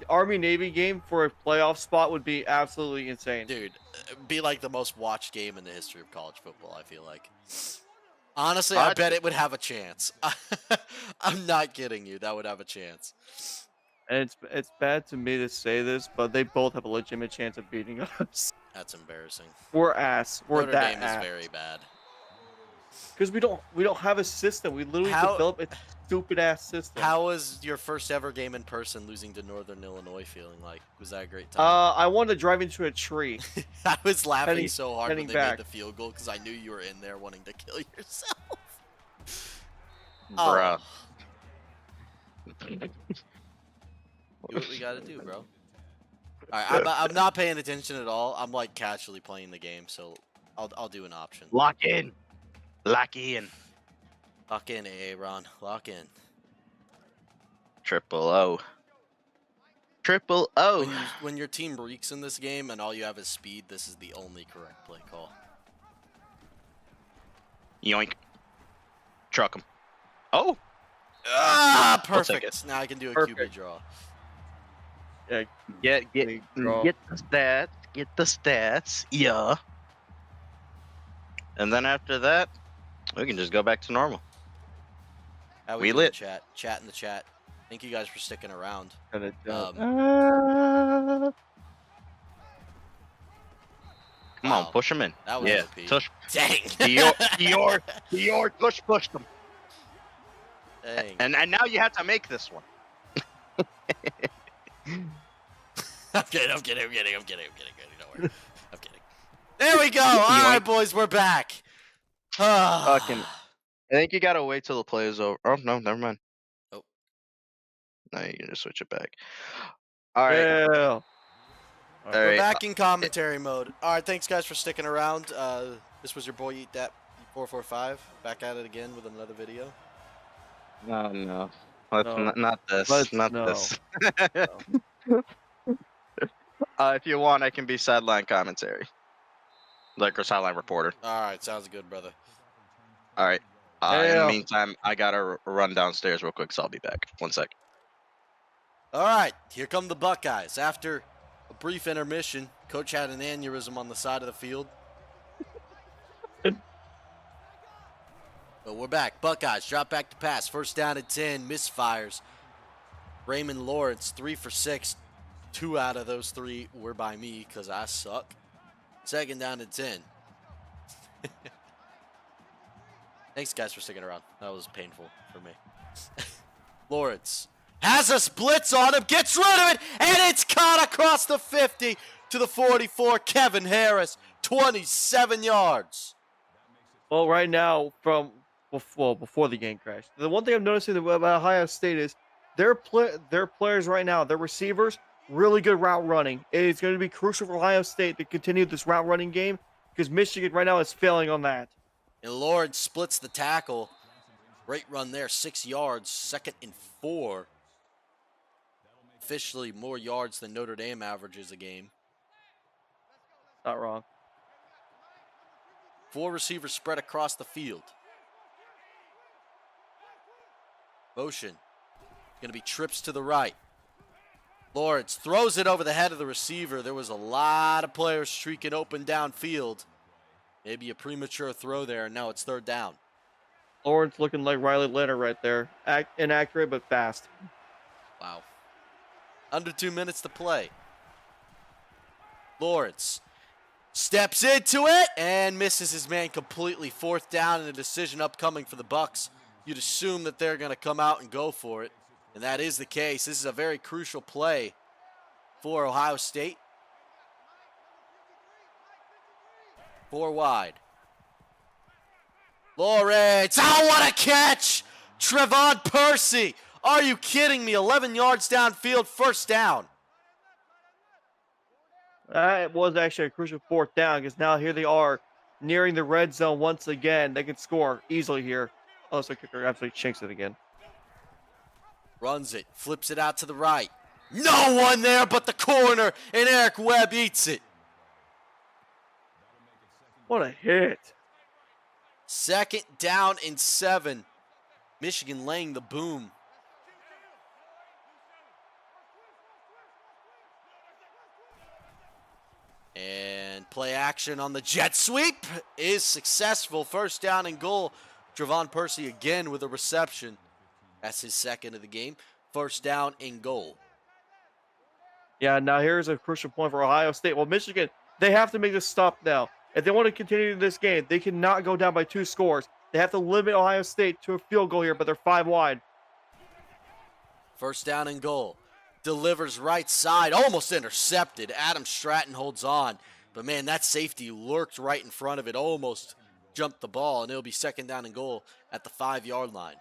Speaker 2: Army Navy game for a playoff spot would be absolutely insane.
Speaker 1: Dude, it'd be like the most watched game in the history of college football, I feel like. Honestly, I bet it would have a chance. I'm not kidding you. That would have a chance.
Speaker 2: And it's bad to me to say this, but they both have a legitimate chance of beating us.
Speaker 1: That's embarrassing.
Speaker 2: We're ass. We're
Speaker 1: Notre
Speaker 2: that
Speaker 1: Dame
Speaker 2: ass.
Speaker 1: is very bad.
Speaker 2: Because we don't have a system. We literally develop a stupid ass system.
Speaker 1: How was your first ever game in person losing to Northern Illinois feeling like? Was that a great time?
Speaker 2: I wanted to drive into a tree.
Speaker 1: I was laughing
Speaker 2: heading-
Speaker 1: so hard when
Speaker 2: heading
Speaker 1: they
Speaker 2: back.
Speaker 1: made the field goal because I knew you were in there wanting to kill yourself.
Speaker 3: Bruh.
Speaker 1: Do what we gotta do, bro. Alright, I'm not paying attention at all. I'm like casually playing the game, so I'll do an option.
Speaker 3: Lock in. Lock in.
Speaker 1: Lock in, Aaron. Lock in.
Speaker 3: Triple O. Triple O.
Speaker 1: When your team reeks in this game and all you have is speed, this is the only correct play call.
Speaker 3: Yoink. Truck him. Oh.
Speaker 1: Ah,
Speaker 3: I'll take
Speaker 1: perfect. Now I can do a
Speaker 2: Perfect.
Speaker 1: QB draw.
Speaker 2: Yeah,
Speaker 3: Get
Speaker 2: draw.
Speaker 3: the stats. Get the stats. Yeah. And then after that, we can just go back to normal.
Speaker 1: How
Speaker 3: We
Speaker 1: doing,
Speaker 3: lit.
Speaker 1: Chat. Chat in the chat. Thank you guys for sticking around.
Speaker 2: kinda dumb.
Speaker 3: Come on,
Speaker 1: Wow.
Speaker 3: push him in.
Speaker 1: That was
Speaker 3: Yeah,
Speaker 1: OP.
Speaker 3: push.
Speaker 1: Dang.
Speaker 3: Dior, push them.
Speaker 1: Dang.
Speaker 3: And now you have to make this one.
Speaker 1: I'm kidding. Don't worry. I'm kidding. There we go. All right, boys, we're back.
Speaker 3: Fucking. I think you gotta wait till the play is over. Oh no, never mind.
Speaker 1: Oh.
Speaker 3: No, you can just switch it back. All right.
Speaker 2: Yeah.
Speaker 3: All
Speaker 1: We're
Speaker 3: right.
Speaker 1: back in commentary mode. All right, thanks guys for sticking around. This was your boy Eat That 445. Back at it again with another video.
Speaker 3: No, no. Let's
Speaker 2: No.
Speaker 3: not this.
Speaker 2: Let's
Speaker 3: not
Speaker 2: no.
Speaker 3: this. If you want, I can be sideline commentary, like a sideline reporter.
Speaker 1: All right, sounds good, brother.
Speaker 3: All right. In
Speaker 2: Yeah.
Speaker 3: the meantime, I gotta run downstairs real quick, so I'll be back. 1 sec.
Speaker 1: All right, here come the Buckeyes. After a brief intermission, coach had an aneurysm on the side of the field. But we're back. Buckeyes drop back to pass. First down and 10. Misfires. Raymond Lawrence, 3 for 6. 2 out of those 3 were by me because I suck. Second down and 10. Thanks, guys, for sticking around. That was painful for me. Lawrence has a blitz on him, gets rid of it, and it's caught across the 50 to the 44. Kevin Harris, 27 yards.
Speaker 2: Well, right now, before the game crash, the one thing I'm noticing about Ohio State is their players right now, their receivers, really good route running. It's going to be crucial for Ohio State to continue this route running game because Michigan right now is failing on that.
Speaker 1: And Lawrence splits the tackle. Great run there, 6 yards, 2nd and 4. Officially more yards than Notre Dame averages a game.
Speaker 2: Not wrong.
Speaker 1: 4 receivers spread across the field. Motion. Going to be trips to the right. Lawrence throws it over the head of the receiver. There was a lot of players streaking open downfield. Maybe a premature throw there, and now it's 3rd down.
Speaker 2: Lawrence looking like Riley Leonard right there. Inaccurate, but fast.
Speaker 1: Wow. Under 2 minutes to play. Lawrence steps into it and misses his man completely. 4th down and a decision upcoming for the Bucks. You'd assume that they're going to come out and go for it, and that is the case. This is a very crucial play for Ohio State. 4 wide. Lawrence, oh, what a catch! Trevon Percy, are you kidding me? 11 yards downfield, 1st down.
Speaker 2: That was actually a crucial 4th down because now here they are nearing the red zone once again. They can score easily here. Oh, so kicker absolutely chinks it again.
Speaker 1: Runs it, flips it out to the right. No one there but the corner, and Eric Webb eats it.
Speaker 2: What a hit.
Speaker 1: 2nd down and 7. Michigan laying the boom. And play action on the jet sweep is successful. 1st down and goal. Trevon Percy again with a reception. That's his 2nd of the game. 1st down and goal.
Speaker 2: Yeah, now here's a crucial point for Ohio State. Well, Michigan, they have to make this stop now. If they want to continue this game, they cannot go down by 2 scores. They have to limit Ohio State to a field goal here, but they're 5 wide.
Speaker 1: 1st down and goal. Delivers right side, almost intercepted. Adam Stratton holds on. But man, that safety lurked right in front of it, almost jumped the ball, and it'll be 2nd down and goal at the 5-yard line.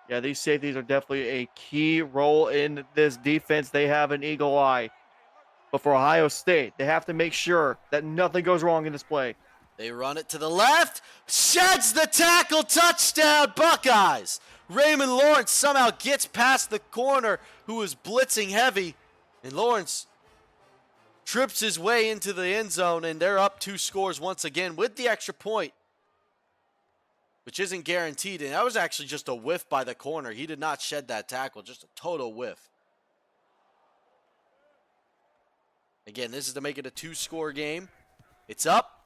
Speaker 2: Yeah, these safeties are definitely a key role in this defense. They have an eagle eye. But for Ohio State, they have to make sure that nothing goes wrong in this play.
Speaker 1: They run it to the left. Sheds the tackle. Touchdown, Buckeyes. Raymond Lawrence somehow gets past the corner who was blitzing heavy. And Lawrence trips his way into the end zone, and they're up 2 scores once again with the extra point, which isn't guaranteed. And that was actually just a whiff by the corner. He did not shed that tackle, just a total whiff. Again, this is to make it a 2-score game. It's up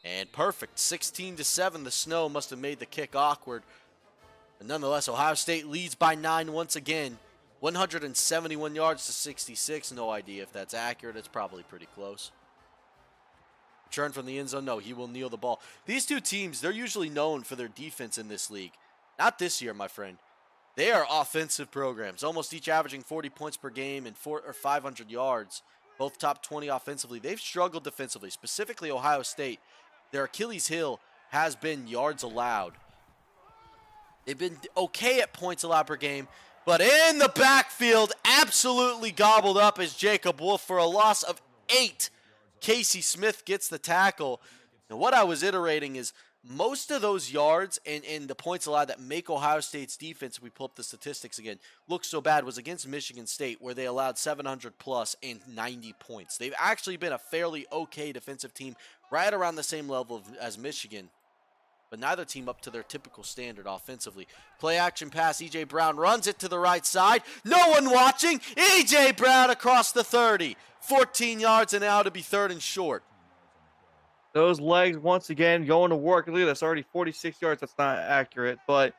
Speaker 1: and perfect. 16-7. The snow must have made the kick awkward. But nonetheless, Ohio State leads by 9 once again. 171 yards to 66. No idea if that's accurate. It's probably pretty close. Return from the end zone. No, he will kneel the ball. These 2 teams, they're usually known for their defense in this league. Not this year, my friend. They are offensive programs, almost each averaging 40 points per game and 500 yards. Both top 20 offensively. They've struggled defensively, specifically Ohio State. Their Achilles heel has been yards allowed. They've been okay at points allowed per game, but in the backfield, absolutely gobbled up is Jacob Wolf for a loss of 8. Casey Smith gets the tackle. Now, what I was iterating is most of those yards and the points allowed that make Ohio State's defense, if we pull up the statistics again, look so bad was against Michigan State, where they allowed 700 plus and 90 points. They've actually been a fairly okay defensive team, right around the same level as Michigan, but neither team up to their typical standard offensively. Play action pass, E.J. Brown runs it to the right side. No one watching. E.J. Brown across the 30. 14 yards and now to be 3rd and short.
Speaker 2: Those legs once again going to work. Look at this, already 46 yards. That's not accurate, but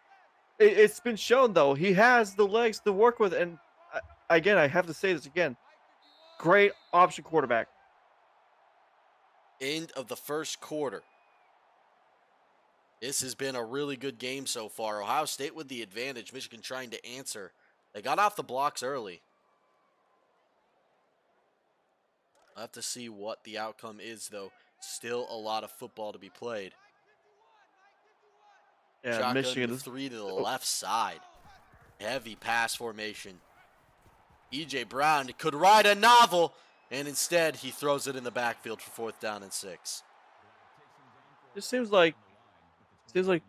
Speaker 2: it's been shown though he has the legs to work with. And again, I have to say this again: great option quarterback.
Speaker 1: End of the first quarter. This has been a really good game so far. Ohio State with the advantage. Michigan trying to answer. They got off the blocks early. I'll have to see what the outcome is, though. Still a lot of football to be played.
Speaker 2: Yeah,
Speaker 1: Shotgun
Speaker 2: Michigan
Speaker 1: with
Speaker 2: is
Speaker 1: 3 to the left side. Heavy pass formation. E.J. Brown could ride a novel, and instead he throws it in the backfield for 4th down and 6.
Speaker 2: Just seems like he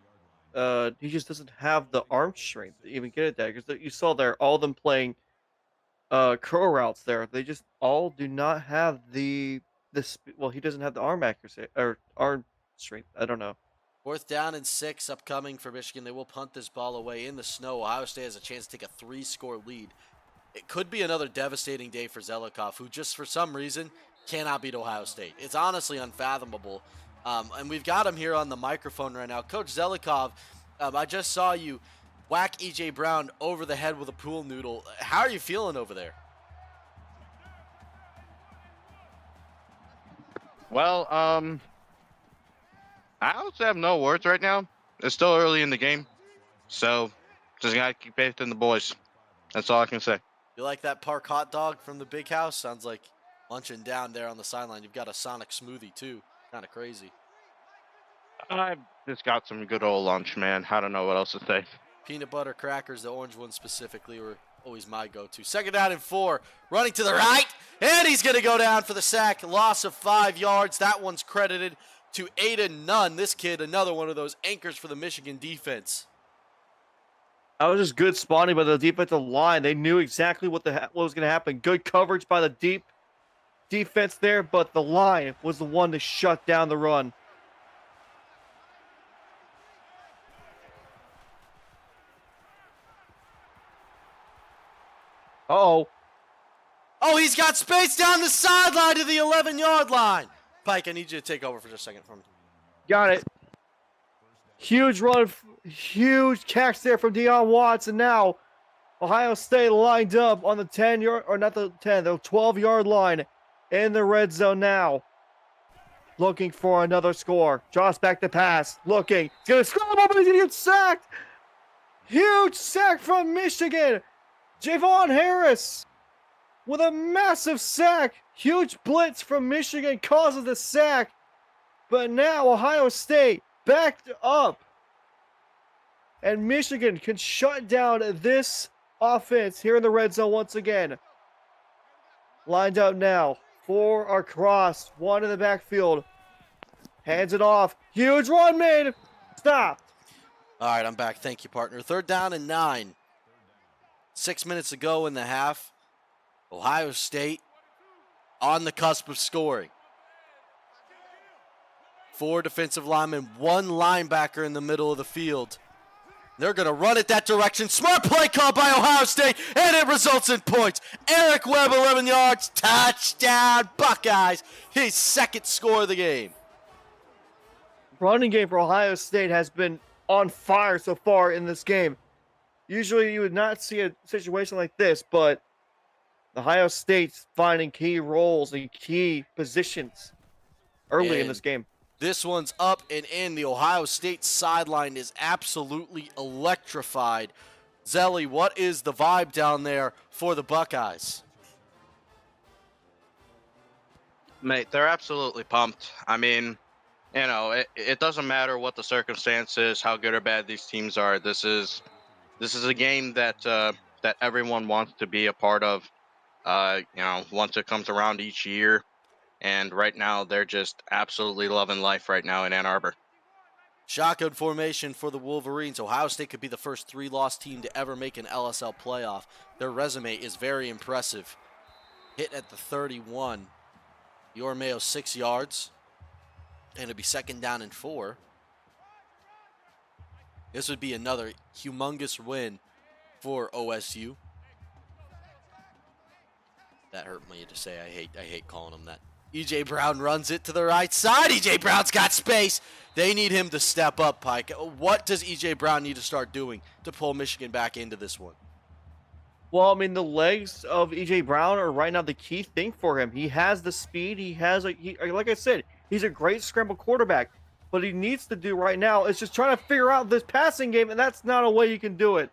Speaker 2: just doesn't have the arm strength to even get it there. Because you saw there all of them playing curl routes there. They just all do not have well, he doesn't have the arm accuracy or arm strength. I don't know.
Speaker 1: 4th down and 6 upcoming for Michigan. They will punt this ball away in the snow. Ohio State has a chance to take a 3-score lead. It could be another devastating day for Zelikov, who just for some reason cannot beat Ohio State. It's honestly unfathomable. And we've got him here on the microphone right now. Coach Zelikov, I just saw you whack E.J. Brown over the head with a pool noodle. How are you feeling over there?
Speaker 3: Well, I also have no words right now. It's still early in the game, so just gotta keep faith in the boys. That's all I can say.
Speaker 1: You like that park hot dog from the big house? Sounds like munching down there on the sideline. You've got a Sonic smoothie too. Kind of crazy.
Speaker 3: I've just got some good old lunch, man. I don't know what else to say.
Speaker 1: Peanut butter crackers, the orange ones specifically, were always my go-to. 2nd down and 4, running to the right, and he's going to go down for the sack. Loss of 5 yards. That one's credited to Aiden Nunn. This kid, another one of those anchors for the Michigan defense.
Speaker 2: That was just good spotting by the defensive line. They knew exactly what was going to happen. Good coverage by the deep defense there, but the line was the one to shut down the run. Uh-oh.
Speaker 1: Oh, he's got space down the sideline to the 11-yard line. Pike, I need you to take over for just a second for me.
Speaker 2: Got it. Huge run, huge catch there from Deion Watts, and now Ohio State lined up on the 10-yard, or not the 10, the 12-yard line in the red zone now. Looking for another score. Josh back to pass. Looking. He's going to scramble, but he's going to get sacked. Huge sack from Michigan. Javon Harris with a massive sack. Huge blitz from Michigan causes the sack. But now Ohio State backed up. And Michigan can shut down this offense here in the red zone once again. Lined up now. 4 are crossed. 1 in the backfield. Hands it off. Huge run made. Stop.
Speaker 1: All right, I'm back. Thank you, partner. 3rd down and 9. 6 minutes to go in the half. Ohio State on the cusp of scoring. 4 defensive linemen, 1 linebacker in the middle of the field. They're going to run it that direction. Smart play call by Ohio State, and it results in points. Eric Webb, 11 yards, touchdown, Buckeyes. His 2nd score of the game.
Speaker 2: Running game for Ohio State has been on fire so far in this game. Usually you would not see a situation like this, but Ohio State's finding key roles and key positions early in this game.
Speaker 1: This one's up and in. The Ohio State sideline is absolutely electrified. Zelly, what is the vibe down there for the Buckeyes?
Speaker 3: Mate, they're absolutely pumped. I mean, you know, it doesn't matter what the circumstances, how good or bad these teams are. This is a game that that everyone wants to be a part of. You know, once it comes around each year. And right now, they're just absolutely loving life right now in Ann Arbor.
Speaker 1: Shotgun formation for the Wolverines. Ohio State could be the first 3-loss team to ever make an LSL playoff. Their resume is very impressive. Hit at the 31. Mayo 6 yards. And it'll be 2nd down and 4. This would be another humongous win for OSU. That hurt me to say. I hate calling them that. E.J. Brown runs it to the right side. E.J. Brown's got space. They need him to step up, Pike. What does E.J. Brown need to start doing to pull Michigan back into this one?
Speaker 2: Well, I mean, the legs of EJ Brown are right now the key thing for him. He has the speed. He has, like I said, he's a great scramble quarterback. What he needs to do right now is just trying to figure out this passing game, and that's not a way you can do it.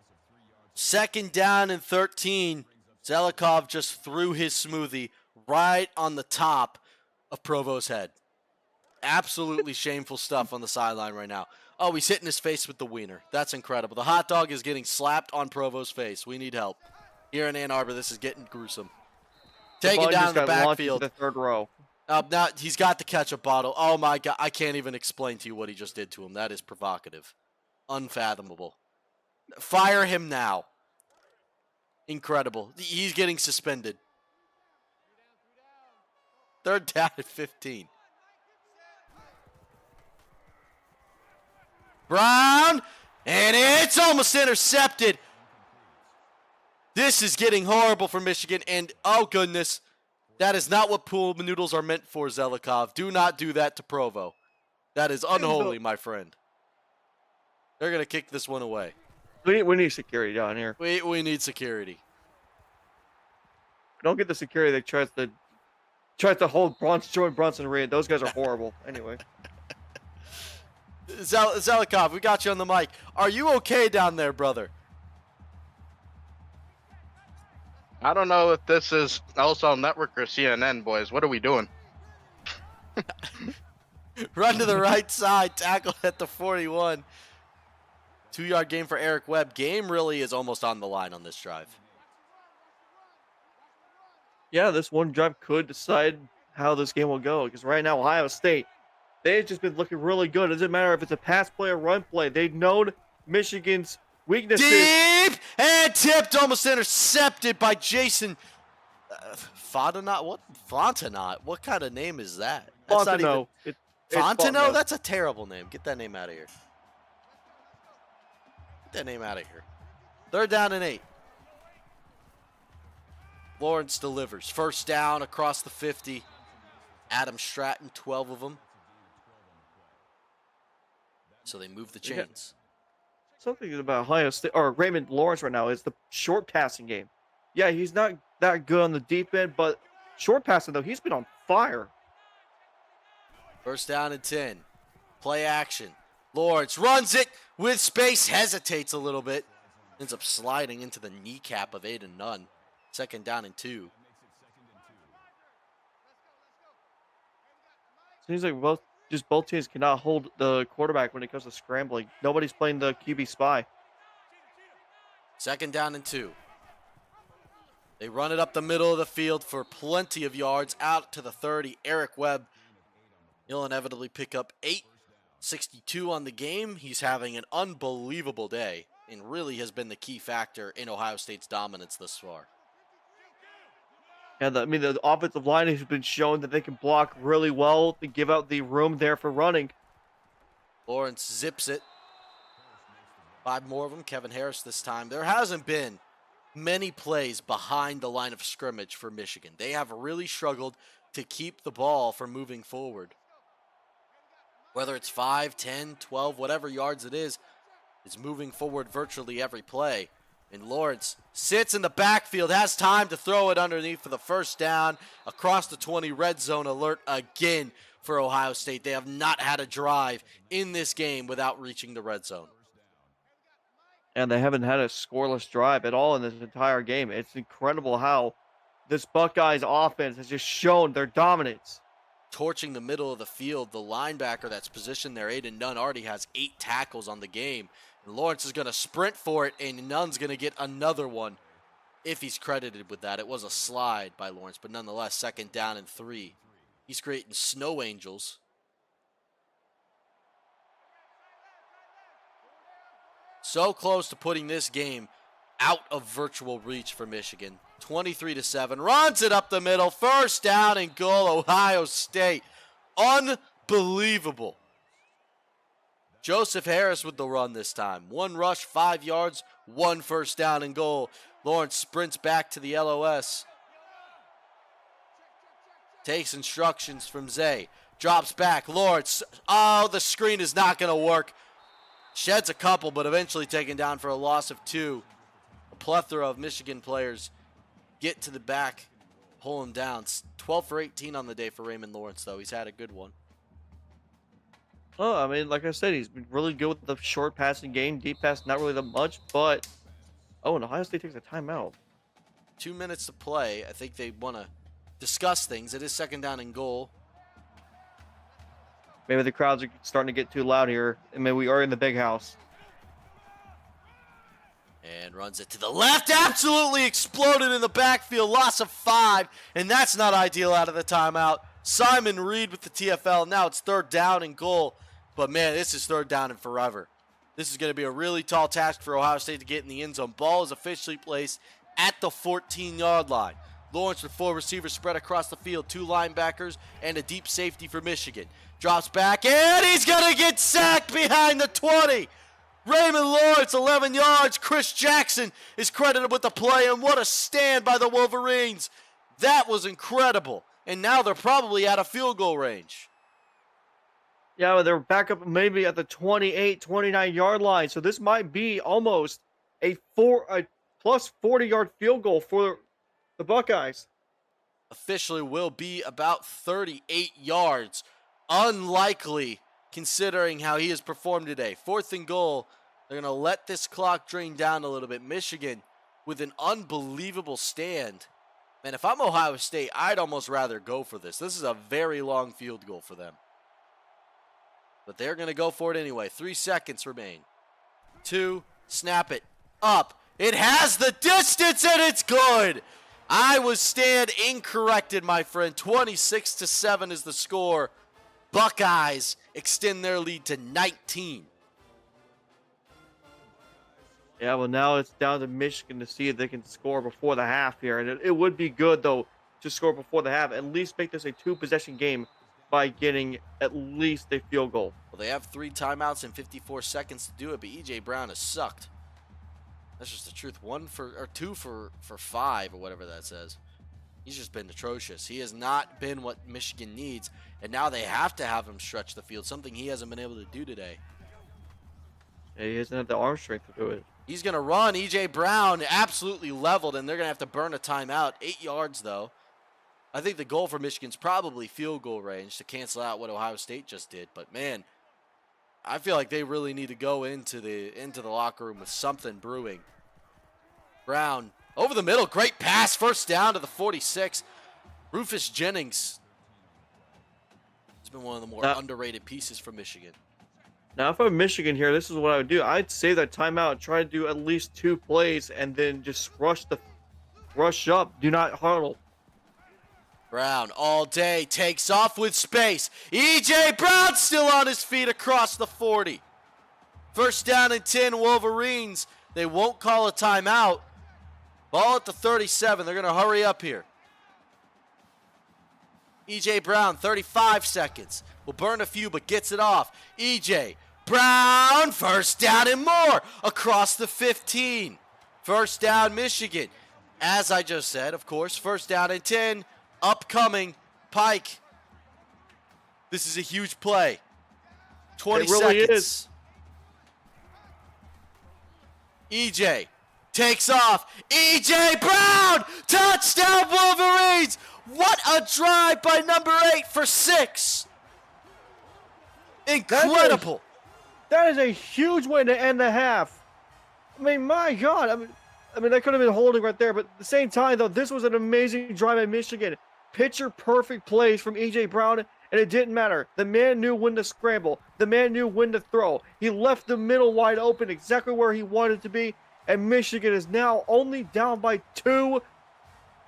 Speaker 1: 2nd down and 13. Zelikov just threw his smoothie right on the top of Provo's head. Absolutely shameful stuff on the sideline right now. Oh, he's hitting his face with the wiener. That's incredible. The hot dog is getting slapped on Provo's face. We need help. Here in Ann Arbor, this is getting gruesome. Take it down the backfield.
Speaker 2: The third row.
Speaker 1: Now he's got the ketchup bottle. Oh my God, I can't even explain to you what he just did to him. That is provocative. Unfathomable. Fire him now. Incredible. He's getting suspended. 3rd down at 15. Brown, and it's almost intercepted. This is getting horrible for Michigan, and oh goodness, that is not what pool noodles are meant for, Zelikov. Do not do that to Provo. That is unholy, my friend. They're going to kick this one away.
Speaker 2: We need security down here.
Speaker 1: We need security.
Speaker 2: Don't get the security that tries to hold Jordan Brunson Reed. Those guys are horrible. Anyway.
Speaker 1: Zelikov, we got you on the mic. Are you okay down there, brother?
Speaker 3: I don't know if this is LSL Network or CNN, boys. What are we doing?
Speaker 1: Run to the right side, tackle at the 41. 2-yard gain for Eric Webb. Game really is almost on the line on this drive.
Speaker 2: Yeah, this one drive could decide how this game will go, because right now Ohio State, they've just been looking really good. It doesn't matter if it's a pass play or run play. They've known Michigan's weaknesses.
Speaker 1: Deep and tipped, almost intercepted by Jason Fontenot. What Fontenot? What kind of name is that? That's not even Fontenot. That's a terrible name. Get that name out of here. Get that name out of here. 3rd down and 8. Lawrence delivers. 1st down across the 50. Adam Stratton, 12 of them. So they move the chains.
Speaker 2: Something about Ohio State or Raymond Lawrence right now is the short passing game. Yeah, he's not that good on the deep end, but short passing though, he's been on fire.
Speaker 1: 1st down and 10. Play action. Lawrence runs it with space, hesitates a little bit, ends up sliding into the kneecap of Aiden Nunn. 2nd down and 2.
Speaker 2: Seems like both teams cannot hold the quarterback when it comes to scrambling. Nobody's playing the QB spy.
Speaker 1: 2nd down and 2. They run it up the middle of the field for plenty of yards out to the 30. Eric Webb, he'll inevitably pick up 8.62 on the game. He's having an unbelievable day and really has been the key factor in Ohio State's dominance thus far.
Speaker 2: And the offensive line has been shown that they can block really well to give out the room there for running.
Speaker 1: Lawrence zips it. 5 more of them. Kevin Harris this time. There hasn't been many plays behind the line of scrimmage for Michigan. They have really struggled to keep the ball from moving forward. Whether it's 5, 10, 12, whatever yards it is, it's moving forward virtually every play. And Lawrence sits in the backfield, has time to throw it underneath for the 1st down. Across the 20, red zone alert again for Ohio State. They have not had a drive in this game without reaching the red zone.
Speaker 2: And they haven't had a scoreless drive at all in this entire game. It's incredible how this Buckeyes offense has just shown their dominance.
Speaker 1: Torching the middle of the field, the linebacker that's positioned there, Aiden Nunn, already has 8 tackles on the game. Lawrence is going to sprint for it, and Nunn's going to get another one if he's credited with that. It was a slide by Lawrence, but nonetheless, 2nd down and 3. He's creating snow angels. So close to putting this game out of virtual reach for Michigan. 23-7, runs it up the middle, 1st down and goal, Ohio State. Unbelievable. Joseph Harris with the run this time. 1 rush, 5 yards, 1 1st down and goal. Lawrence sprints back to the LOS. Takes instructions from Zay. Drops back. Lawrence. Oh, the screen is not going to work. Sheds a couple, but eventually taken down for a loss of 2. A plethora of Michigan players get to the back, pull him down. 12 for 18 on the day for Raymond Lawrence, though. He's had a good one.
Speaker 2: Oh, I mean, like I said, he's been really good with the short passing game. Deep pass, not really that much, but... Oh, and Ohio State takes a timeout.
Speaker 1: 2 minutes to play. I think they want to discuss things. It is second down and goal.
Speaker 2: Maybe the crowds are starting to get too loud here. I mean, we are in the big house.
Speaker 1: And runs it to the left. Absolutely exploded in the backfield. Loss of 5. And that's not ideal out of the timeout. Simon Reed with the TFL. Now it's third down and goal. But, man, this is third down and forever. This is going to be a really tall task for Ohio State to get in the end zone. Ball is officially placed at the 14-yard line. Lawrence with 4 receivers spread across the field. 2 linebackers and a deep safety for Michigan. Drops back, and he's going to get sacked behind the 20. Raymond Lawrence, 11 yards. Chris Jackson is credited with the play, and what a stand by the Wolverines. That was incredible. And now they're probably out of field goal range.
Speaker 2: Yeah, well, they're back up maybe at the 28, 29-yard line. So this might be almost a plus 40-yard field goal for the Buckeyes.
Speaker 1: Officially will be about 38 yards. Unlikely, considering how he has performed today. 4th and goal. They're going to let this clock drain down a little bit. Michigan with an unbelievable stand. Man, if I'm Ohio State, I'd almost rather go for this. This is a very long field goal for them. But they're going to go for it anyway. 3 seconds remain. 2, snap it, up. It has the distance, and it's good. I was stand incorrected, my friend. 26-7 is the score. Buckeyes extend their lead to 19.
Speaker 2: Yeah, well, now it's down to Michigan to see if they can score before the half here. And it would be good, though, to score before the half. At least make this a 2-possession game by getting at least a field goal.
Speaker 1: Well, they have 3 timeouts and 54 seconds to do it, but E.J. Brown has sucked. That's just the truth. 2 for 5 or whatever that says. He's just been atrocious. He has not been what Michigan needs, and now they have to have him stretch the field, something he hasn't been able to do today.
Speaker 2: Yeah, he doesn't have the arm strength to do it.
Speaker 1: He's going to run. E.J. Brown absolutely leveled, and they're going to have to burn a timeout. 8 yards, though. I think the goal for Michigan's probably field goal range to cancel out what Ohio State just did. But, man, I feel like they really need to go into the locker room with something brewing. Brown over the middle. Great pass. First down to the 46. Rufus Jennings has been one of the more underrated pieces for Michigan.
Speaker 2: Now, if I'm Michigan here, this is what I would do. I'd save that timeout, try to do at least 2 plays, and then just rush up. Do not huddle.
Speaker 1: Brown all day takes off with space. E.J. Brown still on his feet across the 40. First down and 10, Wolverines. They won't call a timeout. Ball at the 37. They're going to hurry up here. E.J. Brown, 35 seconds. Will burn a few, but gets it off. E.J. Brown, first down and more. Across the 15. First down, Michigan. As I just said, of course, first down and 10. Upcoming, Pike. This is a huge play. 20
Speaker 2: it really
Speaker 1: seconds.
Speaker 2: Is.
Speaker 1: E.J. takes off. E.J. Brown! Touchdown, Wolverines! What a drive by number 8 for 6. Incredible.
Speaker 2: That is a huge way to end the half. I mean, my God. I mean, that could have been holding right there. But at the same time, though, this was an amazing drive by Michigan. Picture perfect plays from E.J. Brown, and it didn't matter. The man knew when to scramble. The man knew when to throw. He left the middle wide open exactly where he wanted to be. And Michigan is now only down by 2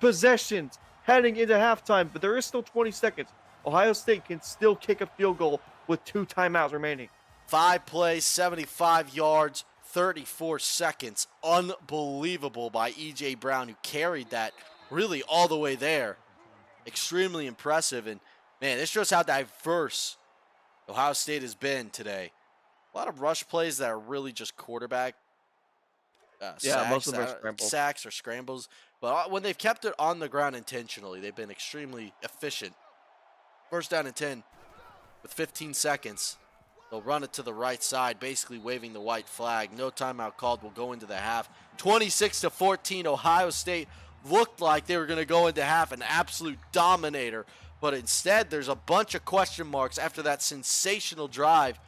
Speaker 2: possessions heading into halftime. But there is still 20 seconds. Ohio State can still kick a field goal with 2 timeouts remaining.
Speaker 1: 5 plays, 75 yards, 34 seconds. Unbelievable by E.J. Brown, who carried that really all the way there. Extremely impressive. And, man, this shows how diverse Ohio State has been today. A lot of rush plays that are really just quarterback
Speaker 2: most of them are scrambles.
Speaker 1: Sacks or scrambles. But when they've kept it on the ground intentionally, they've been extremely efficient First down and 10 with 15 seconds. They'll run it to the right side, basically waving the white flag. No timeout called. Will go into the half. 26-14, Ohio State looked like they were going to go into half an absolute dominator. But instead, there's a bunch of question marks after that sensational drive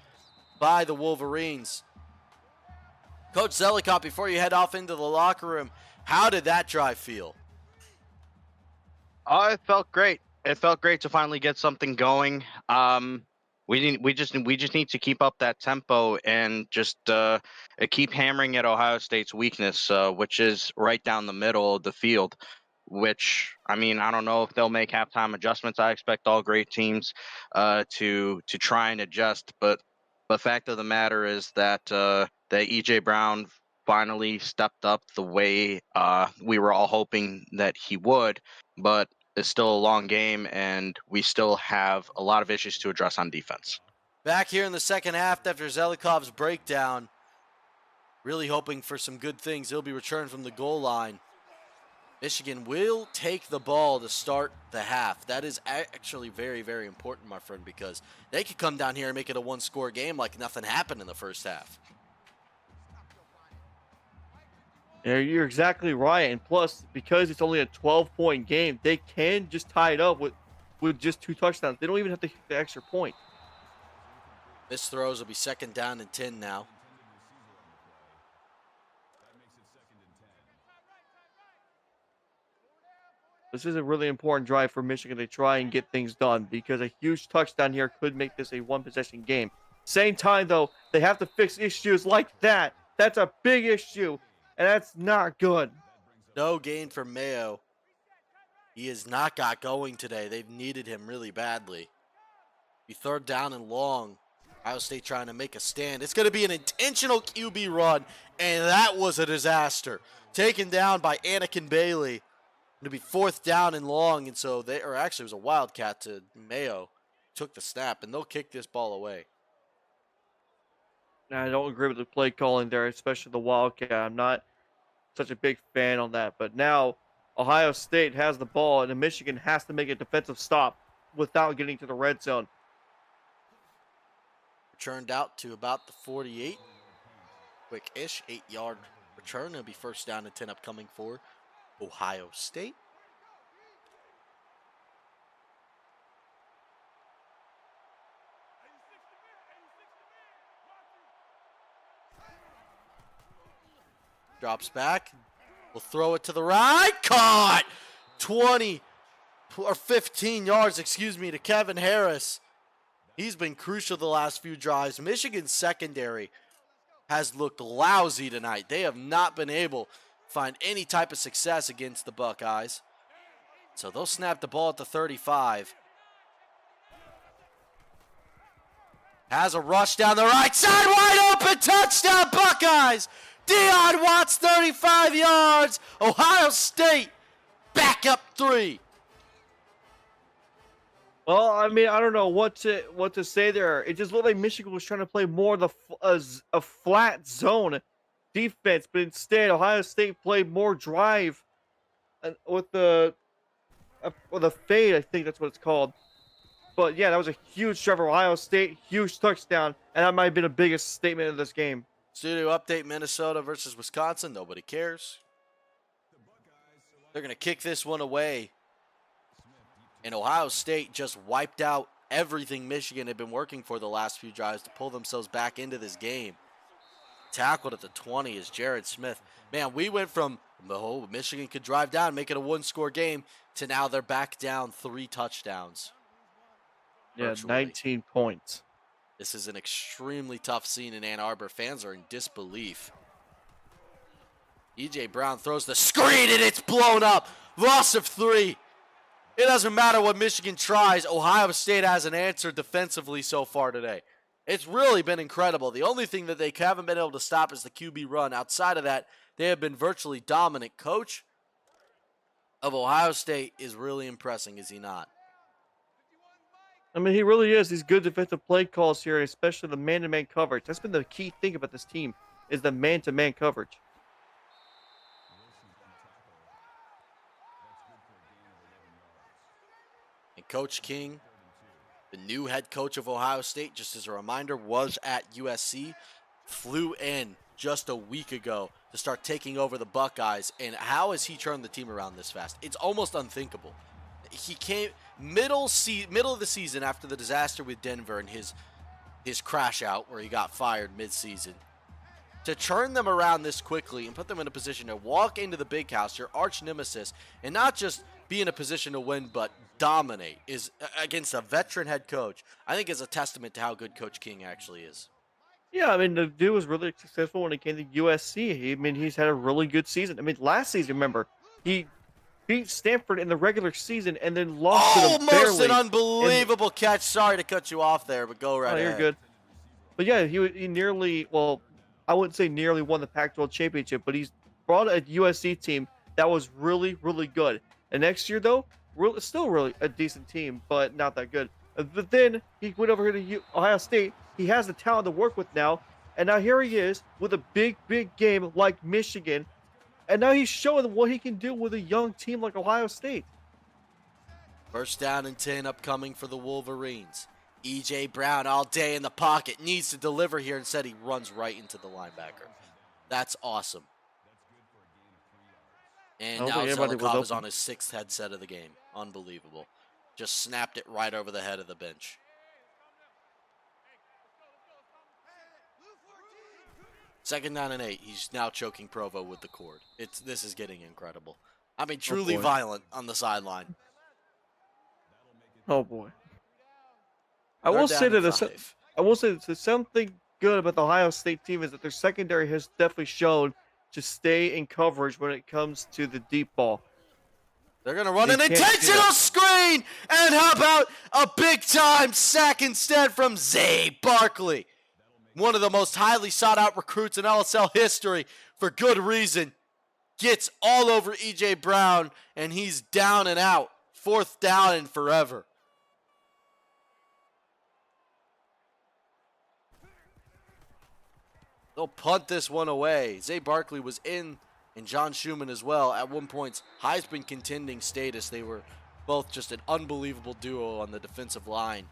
Speaker 1: by the Wolverines. Coach Zelikoff, before you head off into the locker room, how did that drive feel?
Speaker 3: Oh, it felt great. It felt great to finally get something going. We just need to keep up that tempo and just keep hammering at Ohio State's weakness, which is right down the middle of the field. Which, I mean, I don't know if they'll make halftime adjustments. I expect all great teams to try and adjust, but the fact of the matter is that that EJ Brown finally stepped up the way we were all hoping that he would, but it's still a long game, and we still have a lot of issues to address on defense.
Speaker 1: Back here in the second half after Zelikov's breakdown, really hoping for some good things. He'll be returned from the goal line. Michigan will take the ball to start the half. That is actually very, very important, my friend, because they could come down here and make it a one-score game like nothing happened in the first half.
Speaker 2: Yeah, you're exactly right. And plus, because it's only a 12-point game, they can just tie it up with just 2 touchdowns. They don't even have to hit the extra point.
Speaker 1: This throws will be second down and 10 now.
Speaker 2: This is a really important drive for Michigan to try and get things done because a huge touchdown here could make this a one-possession game. Same time, though, they have to fix issues like that. That's a big issue, and that's not good.
Speaker 1: No gain for Mayo. He has not got going today. They've needed him really badly. Be third down and long. Ohio State trying to make a stand. It's going to be an intentional QB run, and that was a disaster. Taken down by Anakin Bailey. It'll be fourth down and long, and so actually it was a wildcat to Mayo. Took the snap, and they'll kick this ball away.
Speaker 2: I don't agree with the play calling there, especially the wildcat. I'm not such a big fan on that, but now Ohio State has the ball, and Michigan has to make a defensive stop without getting to the red zone.
Speaker 1: Returned out to about the 48. Quick-ish, 8-yard return. It'll be first down and 10 upcoming for Ohio State. Drops back. We'll throw it to the right. Caught! 20 or 15 yards, to Kevin Harris. He's been crucial the last few drives. Michigan's secondary has looked lousy tonight. They have not been able find any type of success against the Buckeyes. So they'll snap the ball at the 35. Has a rush down the right side, wide open, touchdown Buckeyes! Dion Watts, 35 yards. Ohio State back up 3.
Speaker 2: Well, I mean, I don't know what to say there. It just looked like Michigan was trying to play more of a flat zone defense, but instead Ohio State played more drive with the fade. I think that's what it's called. But yeah, that was a huge drive for Ohio State, huge touchdown, and that might have been the biggest statement of this game.
Speaker 1: Studio update: Minnesota versus Wisconsin. Nobody cares. They're going to kick this one away. And Ohio State just wiped out everything Michigan had been working for the last few drives to pull themselves back into this game. Tackled at the 20 is Jared Smith. Man, we went from, oh, Michigan could drive down, make it a one-score game, to now they're back down 3 touchdowns.
Speaker 2: Yeah,
Speaker 1: Virtually.
Speaker 2: 19 points.
Speaker 1: This is an extremely tough scene in Ann Arbor. Fans are in disbelief. E.J. Brown throws the screen, and it's blown up. Loss of 3. It doesn't matter what Michigan tries. Ohio State hasn't answered defensively so far today. It's really been incredible. The only thing that they haven't been able to stop is the QB run. Outside of that, they have been virtually dominant. Coach of Ohio State is really impressing, is he not?
Speaker 2: I mean, he really is. These good defensive play calls here, especially the man-to-man coverage. That's been the key thing about this team, is the man-to-man coverage.
Speaker 1: And Coach King The new head coach of Ohio State, just as a reminder, was at USC, flew in just a week ago to start taking over the Buckeyes. And how has he turned the team around this fast? It's almost unthinkable. He came middle of the season after the disaster with Denver and his crash out where he got fired mid-season. To turn them around this quickly and put them in a position to walk into the big house, your arch nemesis, and not just be in a position to win, but dominate is against a veteran head coach, I think is a testament to how good Coach King actually is.
Speaker 2: Yeah, I mean, the dude was really successful when he came to USC. He's had a really good season. I mean, last season, remember, he beat Stanford in the regular season and then lost to them
Speaker 1: Almost
Speaker 2: barely.
Speaker 1: an unbelievable catch. Sorry to cut you off there, but go right
Speaker 2: Oh,
Speaker 1: ahead.
Speaker 2: you're good. But yeah, he nearly, well, I wouldn't say nearly won the Pac-12 championship, but he's brought a USC team that was really, really good. And next year, though, still really a decent team, but not that good. But then he went over here to Ohio State. He has the talent to work with now. And now here he is with a big, big game like Michigan. And now he's showing what he can do with a young team like Ohio State.
Speaker 1: First down and 10 upcoming for the Wolverines. E.J. Brown all day in the pocket. Needs to deliver here. Instead, he runs right into the linebacker. That's awesome. And now Zelikov is on his 6th headset of the game. Unbelievable. Just snapped it right over the head of the bench. Second down and 8. He's now choking Provo with the cord. This is getting incredible. I mean, truly violent on the sideline.
Speaker 2: Oh boy. I will say that something good about the Ohio State team is that their secondary has definitely shown to stay in coverage when it comes to the deep ball.
Speaker 1: They're going to run an intentional screen. And how about a big-time sack instead from Zay Barkley? One of the most highly sought-out recruits in LSL history for good reason. Gets all over E.J. Brown, and he's down and out. 4th down and forever. They'll punt this one away. Zay Barkley was in, and John Schumann as well. At one point, Heisman contending status. They were both just an unbelievable duo on the defensive line.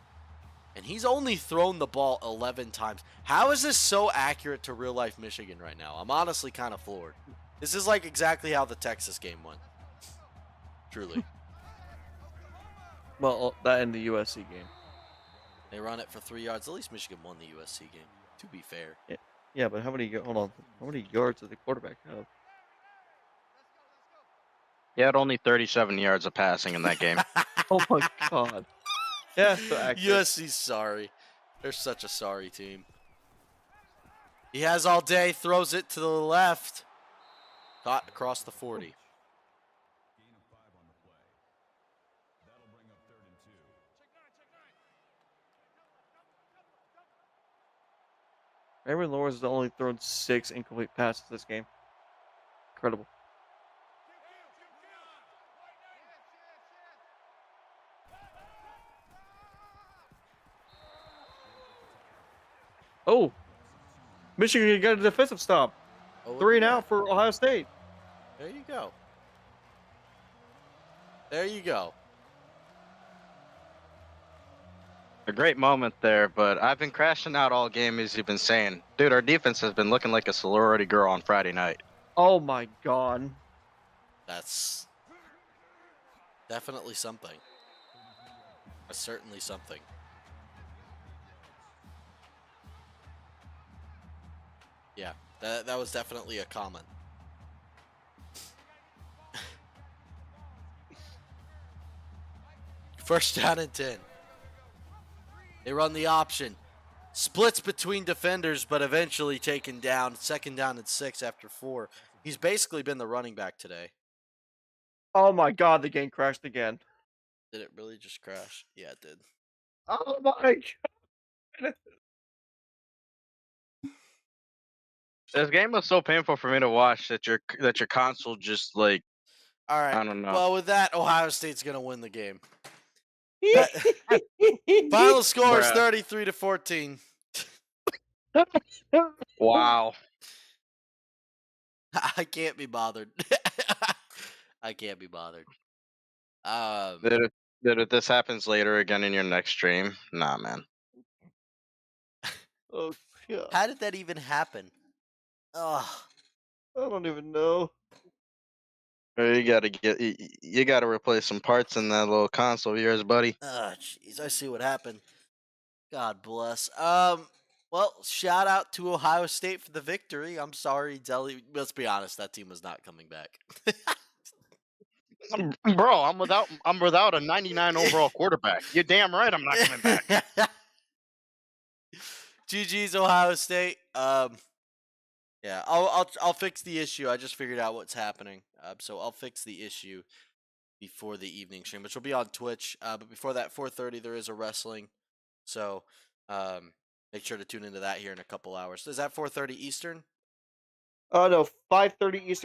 Speaker 1: And he's only thrown the ball 11 times. How is this so accurate to real-life Michigan right now? I'm honestly kind of floored. This is like exactly how the Texas game went. Truly.
Speaker 2: Well, that and the USC game.
Speaker 1: They run it for 3 yards. At least Michigan won the USC game, to be fair.
Speaker 2: Yeah, but how many yards did the quarterback have?
Speaker 3: He had only 37 yards of passing in that game.
Speaker 2: Oh my god. Yeah, so accurate.
Speaker 1: USC's sorry. They're such a sorry team. He has all day, throws it to the left. Caught across the 40.
Speaker 2: Aaron Lawrence has only thrown 6 incomplete passes this game. Incredible. Oh, Michigan got a defensive stop. 3 and out for Ohio State.
Speaker 1: There you go. There you go.
Speaker 3: A great moment there, but I've been crashing out all game, as you've been saying. Dude, our defense has been looking like a sorority girl on Friday night.
Speaker 2: Oh my god.
Speaker 1: That's definitely something. That's certainly something. Yeah, that was definitely a comment. First down and 10. They run the option. Splits between defenders, but eventually taken down. Second down and 6 after 4. He's basically been the running back today.
Speaker 2: Oh my god, the game crashed again.
Speaker 1: Did it really just crash? Yeah, it did.
Speaker 2: Oh my god.
Speaker 3: This game was so painful for me to watch that your console just like,
Speaker 1: all right.
Speaker 3: I don't know.
Speaker 1: Well, with that, Ohio State's gonna win the game. Final score is 33-14.
Speaker 3: Wow.
Speaker 1: I can't be bothered. I can't be bothered.
Speaker 3: Dude, if this happens later again in your next stream, nah, man.
Speaker 2: Oh yeah,
Speaker 1: How did that even happen? Ugh.
Speaker 2: I don't even know.
Speaker 3: You gotta replace some parts in that little console of yours, buddy.
Speaker 1: Jeez, I see what happened. God bless. Well, shout out to Ohio State for the victory. I'm sorry, Delhi. Let's be honest, that team was not coming back.
Speaker 3: Bro, I'm without a 99 overall quarterback. You're damn right I'm not coming back.
Speaker 1: GG's Ohio State. Yeah, I'll fix the issue. I just figured out what's happening. So I'll fix the issue before the evening stream, which will be on Twitch. But before that, 4:30 there is a wrestling. So make sure to tune into that here in a couple hours. Is that 4:30 Eastern?
Speaker 2: Oh no, 5:30 Eastern.